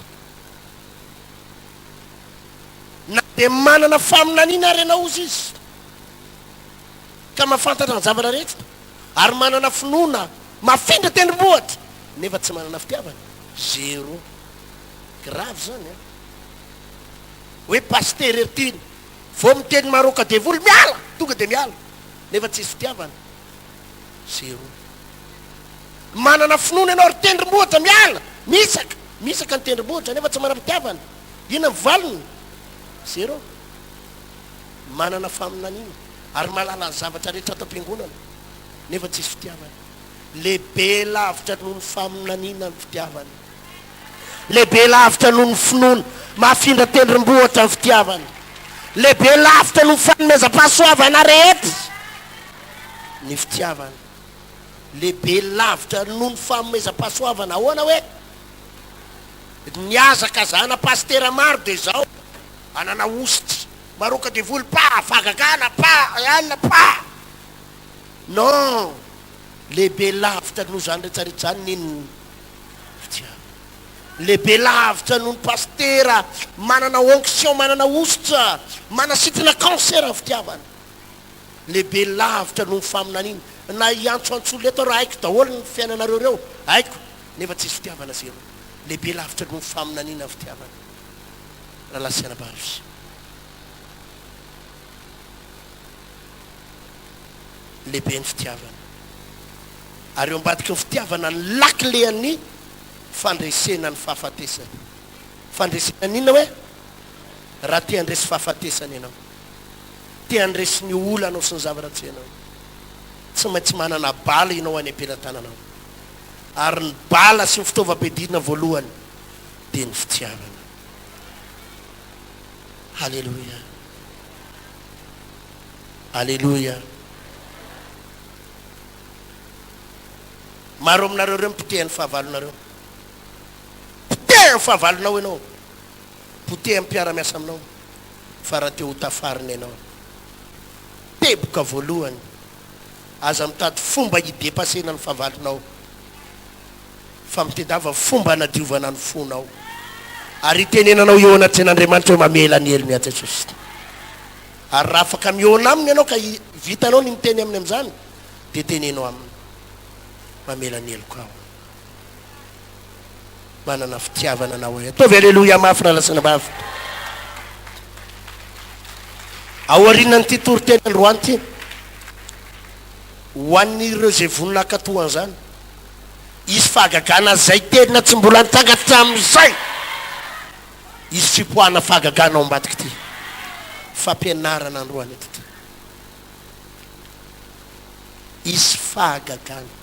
na de manana faminanina ary ianao izy izy ka mahafantatra ny zavatra rehetra ary manana finoana mafindra tendrombohatra nefa tsy manana fitiavana zéro grave zany a hoe paster ertiny vo miteny maroka devoly miala tonga de miala nefa tsisy fitiavana zéro manana finoana ianao ry tendrombohatra miala misaka ny tendrombohatra nefa tsy manana fitiavana ina mivaliny zéro manana faminanina ary malala ny zavatra rehetra atam-piangonana nefa tsisy fitiavana lehibe lavitra noho ny faminanina ny fitiavana lehibe lavitra noho ny finoana mahafindra tendrombohatra ny fitiavana lehibe lavitra noho ny fanomezam-pahasoavana rehetra ny fitiavana lehibe lavitra noho ny fanomezam-pahasoavana ahoana hoe niazaka zana pastera maro de zao anana ositra maroka devoly pa fagagana pa alina pa non lehibe lavitra lavitra noho zany rehetrarehetra zany niny fitiavana. Lehibe lavitra noho ny pastera manana onction, manana ositra, manasitrana cancer ny fitiavana. Lehibe lavitra noho ny faminaniny. Na iantsoantsolo eto raha haiko daholo ny fiainanareo reo haiko nefa tsisy fitiavana zero. Lehibe lavitra noho ny faminanina ny fitiavana. Raha lasiana bavy lehibe ny fitiavana. Ary eo ambadiky ny fitiavana ny lakilean'ny fandresena ny fahafatesany. Fandresena n'inona hoe? Raha te handresy fahafatesany ianao, te handresy ny olana sy ny zavatra ianao, tsy maintsy manana bala ianao any am-pelantananao. Ary ny bala sy ny fitaovam-piadina voalohany dia ny fitiavana. Halleluja, halleluja. Maro aminareo reo mipiteha ny fahavalonareo, piteha ny fahavalonao ianao, poteha mpiara-miasa aminao, fa raha te ho tafarina ianao teboka voalohany aza mitady fomba hidepasena ny fahavalonao, fa mitedava fomba hanadiovana ny fonao. Ary tenenanao eo anaty an'Andriamanitra hoe mamela ny helony a Jesosy. Ary raha afaka miona aminy ianao ka vitanao ny miteny aminy amin'izany dia tenenao aminy mamela ny heloko aho, manana fitiavana anao hoe ataovy alleloia mafy raha lasana bavy. Aoriana nyity toriteny androany ty ho an'ireo zay vonina akatohany zany, izy fahagagana zay tenina tsy mbola nitangatra amin'izay, izy fipoahana fahagagana ao ambadiky ty, fampianarana androany eto ty, izy fahagagana.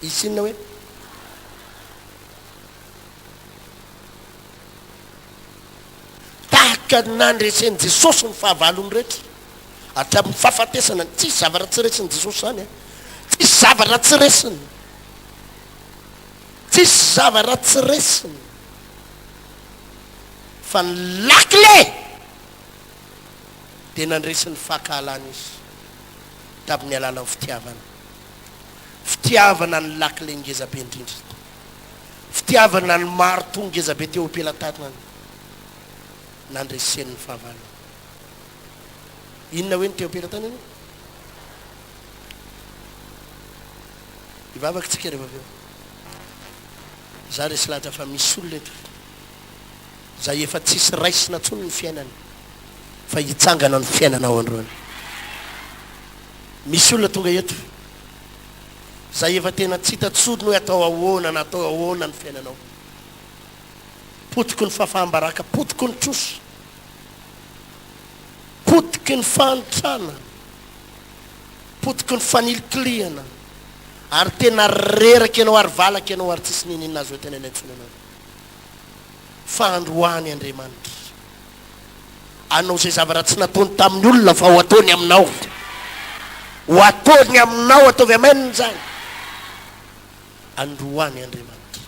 Izy inona hoe? Tahaka nandresen'i Jesosy ny fahavalony rehetra hatramin'ny fahafatesana, tsisy zavatra tsy resiny Jesosy zany, tsisy zavatra tsy resiny, tsisy zavatra tsy resiny, fa ny lakile dia nandresin'ny fahakalana izy tamin'ny alalany fitiavana. Fitiavana ny lakile ngezabe indrindra, fitiavana ny marito ngezabe teo am-pelantanany, nandresen'ny fahavalana. Inona hoe ny teo am-pelantanany? Ivavaka tsika rehefa avy eo. Za resy lahatra fa misy olona eto zay efa tsisy raisina ntsony ny fiainany fa hitsangana ny fiainanao androany. Misy olona tonga eto zay efa tena tsy hitatsodiny hoe atao ahoana na atao ahoana ny fiainanao. Potiky ny fahafahambaraka, potiky ny troso, potiky ny fahantrana, potiky ny fanilikiliana, ary tena reraka ianao ary valaka ianao ary tsisy ninina azy hoe tena nentsony anao. Fa androany Andriamanitra anao zay zavatra tsy nataony tamin'ny olona fa ho ataony aminao, ho ataony aminao, ataovy amaininy zany. Androany Andriamanitra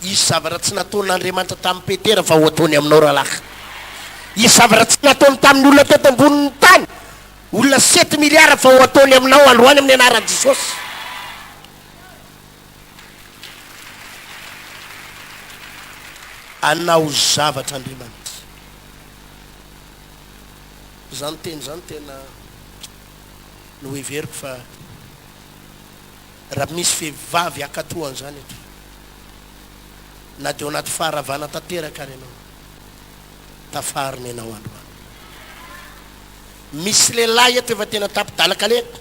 izy zavatra tsy nataon'Andriamanitra tamin'ny Petera fa ho ataony aminao rahalahy. Izy zavatra tsy nataony tamin'ny olona teto ambonin'ny tany, olona 7 miliara fa ho ataony aminao androany amin'ny anaran'i Jesosy. Anao zavatra Andriamanitra. Zany teny zany tena no heveriko fa raha misy vehivavy akatohany zany eto na dia ao anaty faharavana tanteraka ary ianao, tafariny ianao androany. Misy lehilahy eto efa tena tapidalaka leka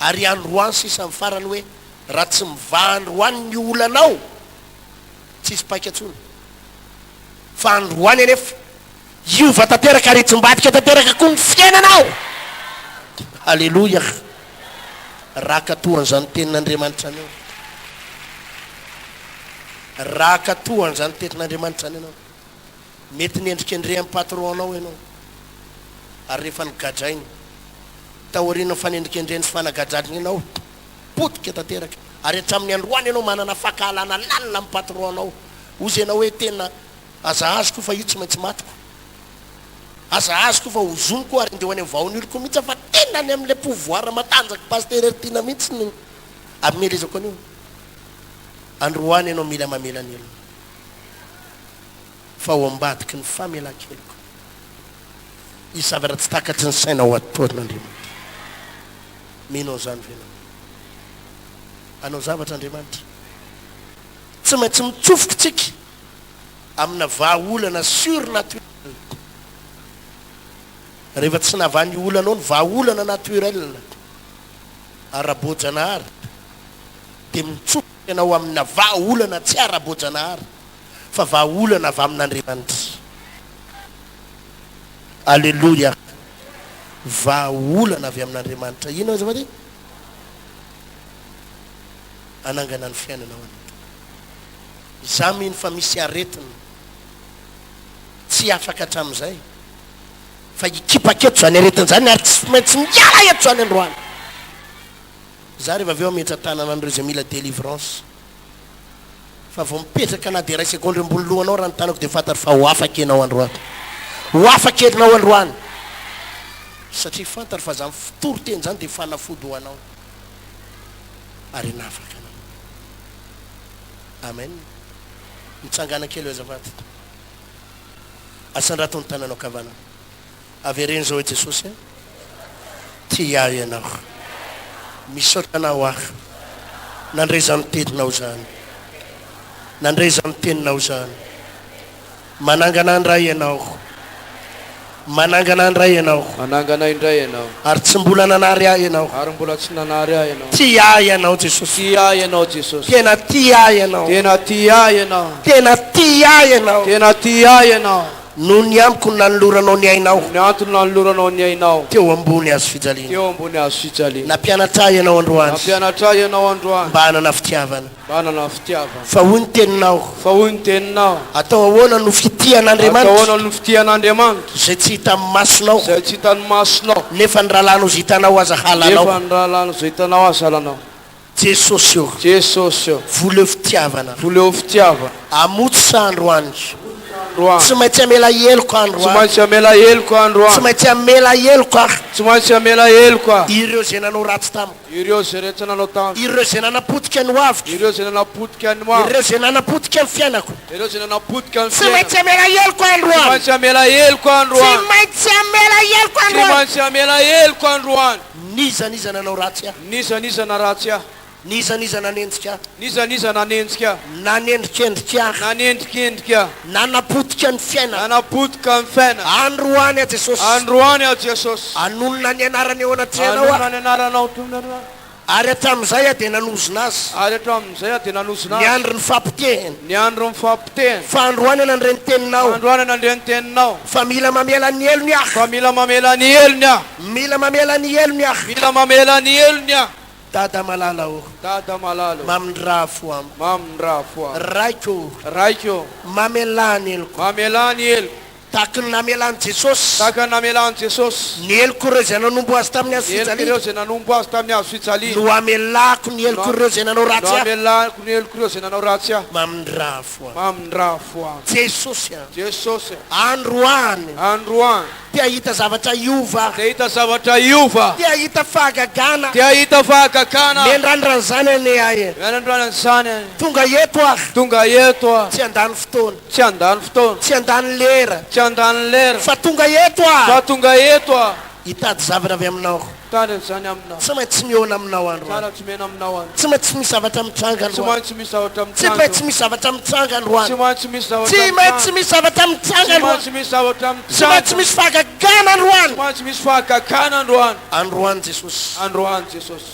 ary androany sisa amin'ny farany hoe raha tsy mivaha androany ny olanao tsisy paika atsony, fa androany anefa iova tanteraka ary itsym-badika tanteraka koa ny fiainanao. Halleluja. Raha katohany zany tenin'Andriamanitra anao, raha katohany zany tenin'Andriamanitra any ianao. Mety niendrika andre amin'ny patron anao ianao ary rehefa nigadrainy taoriana fanendrika andre sy fanagadrany ianao potika tanteraka, ary hatramin'ny androany ianao manana fahakalana lalina amin'ny patron anao. Ozy ianao hoe tena aza azoko fa io tsy maintsy matiko, aza azoko fa hozoniko ary ndeho any amin'ny vahoan'oloko mihitsy fa tena tenany amin'le pouvoir matanjaky paster ertiana mihitsy ny amelezako an'io androany ianao mila mamelany elona fa ho ambadiky ny famelan-keloko izy zavatra tsy takatry ny sainao ataon'Andriamanitra minao zany venao anao zavatra Andriamanitra tsy maintsy mitsofoka tsika amina vahaolana surnaturel rehefa tsy navany olanao ny vahaolana naturel ara-boajanahary dia mitsofoka ianao amina vahaolana tsy ara-boajanahary fa vahaolana avy amin'Andriamanitra alleluia vahaolana avy amin'Andriamanitra ino izy vady anangana ny fiainanao any za mino fa misy aretina tsy afaka hatramin'izay fa ikipaketo zany aretina zany ary tsy maintsy miala eto zany androany za rehefa avy eo ametra tanana an'ireo zay mila délivrance fa vao mipetraka na dia ray seconde ambony lohanao raha nytanako dia fantatra fa ho afaka ianao androany ho afaka enao androany satria fantatra fa za fitoro teny zany dia fanafody ho anao ary nafaka anao amen mitsangana kely eo azafady asandrato ny tananao kavanao avereny zao e Jesosy tia ianao misaotra anao aho nandray zany teninao zany nandray zany teninao zany manangana andray ianao manangana andray ianao manangana indray ianao ary tsy mbola nanary ahy ianao ary mbola tsy nanary ahy ianao tia ianao Jesosy tia ianao Jesosy tena tia ianao tena tia ianao tena tia ianao tena tia ianao no ny amiko nanoloranao ny ainao ny antony nanoloranao ny ainao teo ambony hazo fijaliana teo ambony hazo fijaliana nampianatra ianao androany nampianatra ianao androany mba hanana fitiavana mba hanana fitiavana fa hoy ny teninao fa hoy ny teninao atao ahoana no fitian'Andriamanitra atao ahoana no fitian'Andriamanitra zay tsy hita amin'ny masonao zay tsy hitan'ny masonao nefa ny rahalanao zay hitanao aza halanao nefa ny rahalano zay hitanao aza halanao Jesosy io Jesosy io voleo fitiavana voleo fitiavana amotsy androany androany tsy maintsy amela heloko tsy androany maintsy amela heloko tsy androany maintsy amela heloko ah tsy maintsy amela heloko ah ireo zay nanao ratsy tamiko ireo zay rehetra nanao tamiko ireo zay nanapotika ny hoaviko ireo zay nanapotika ny maro ireo zay nanapotika ny fiainako ireo zay nanapotika ny tsy fiainana maintsy amela heloko tsy androany maintsy amela heloko tsy androany maintsy amela heloko tsy androany maintsy amela heloko androany nizaniza nanao ratsy ah nizaniza na ratsy ah nizaniza nanenjika ah nizaniza nanenjika nanendrikendrika ah nanendrikendrika nanapotika ny fiainana nanapotika ny fiainana androany a Jesosy androany a Jesosy anonona ny anarany eo anatrehanao anona ah ny anaranao tombonana ary hatramin'izay ah dia nanozona azy ary hatramin'izay dia nanosona ny andro ny fampitehiny ny andro mifampitehiny fa androany nandre ny teninao androany nandre ny teninao fa mila mamela ny elony ah fa mila mamela ny elony ah mila mamela ny elony ah mila mamela ny elony ah dada malala o dada malalo mamindra fo am mamindra foa raiko raiko mamelany eloko mamela ny eloko taky ny namelany Jesosy taka namelany Jesosy ny eloko ireo zay nanombo azy tamin'ny azo ny eloko fijaliana ireo zay nanombo azy tamin'ny azo fijaliana no amelako ny eloko ireo zay nanao ratsy no ah amelako ny eloko ireo zay nanao ratsy ah mamindra fo am mamindra foa Jesosy ah Jesosy androany androany tia hita zavatra iova dia hita zavatra iova tia hita fahagagana dia hita fahagagana miandrandrany zany ane ahy mianandrana zany tonga eto ah tonga eto ah tsy andany fotoana tsy andany fotoana tsy andany lera tsy andany lera fa tonga eto fa ah tonga eto ah hitady zavatra avy aminao tany zany aminao tsy maintsy miona aminao andro tsara tsy mena aminao any tsy maintsy misy zavatra mitranga tsy androany maintsy misy zavatra tsy maintsy misy zavatra mitranga androany tsy maintsy misy zavatra tsy maintsy misy zavatra mitranga tsy androany maintsy misy zavatra tsy maintsy misy fahagagana androany tsy maintsy misy fahagagana androany androany Jesosy androany Jesosy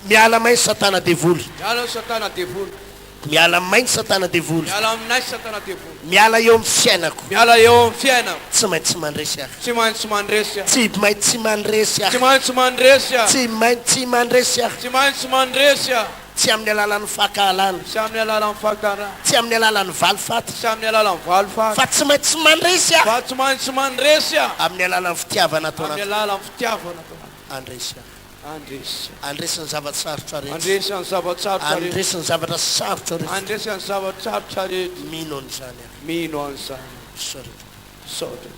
miala mainy satana devoly miala satana devoly miala mainy satana devoly miala aminay satana devoly miala eo amin'ny fiainako miala eo amin'ny fiainako tsy maintsy mandresy ahy tsy maintsy mandresy ahy tsy maintsy mandresy tsy ahy maintsy mandresy ahy tsy maintsy mandresy ahy tsy maintsy mandresy ahy tsy amin'ny alalan'ny fakahalana tsy amin'ny alalan'ny fakara tsy amin'ny alalan'ny valifaty tsy amin'ny alalan'ny valifaty fa tsy maintsy mandresy ahy fa tsy maintsy mandresy ahy amin'ny alalan'ny fitiavana amin'ny ataonao alalan'ny fitiavana ataonao andresy ahy andresy andresy ny zavatra sarotra rehetra andresy ny zavatsarotra rehetra andresy ny zavatra sarotra rehetra andresy ny zavatsarotra rehetra mino an'izany ahy mino an'izany sorry saotra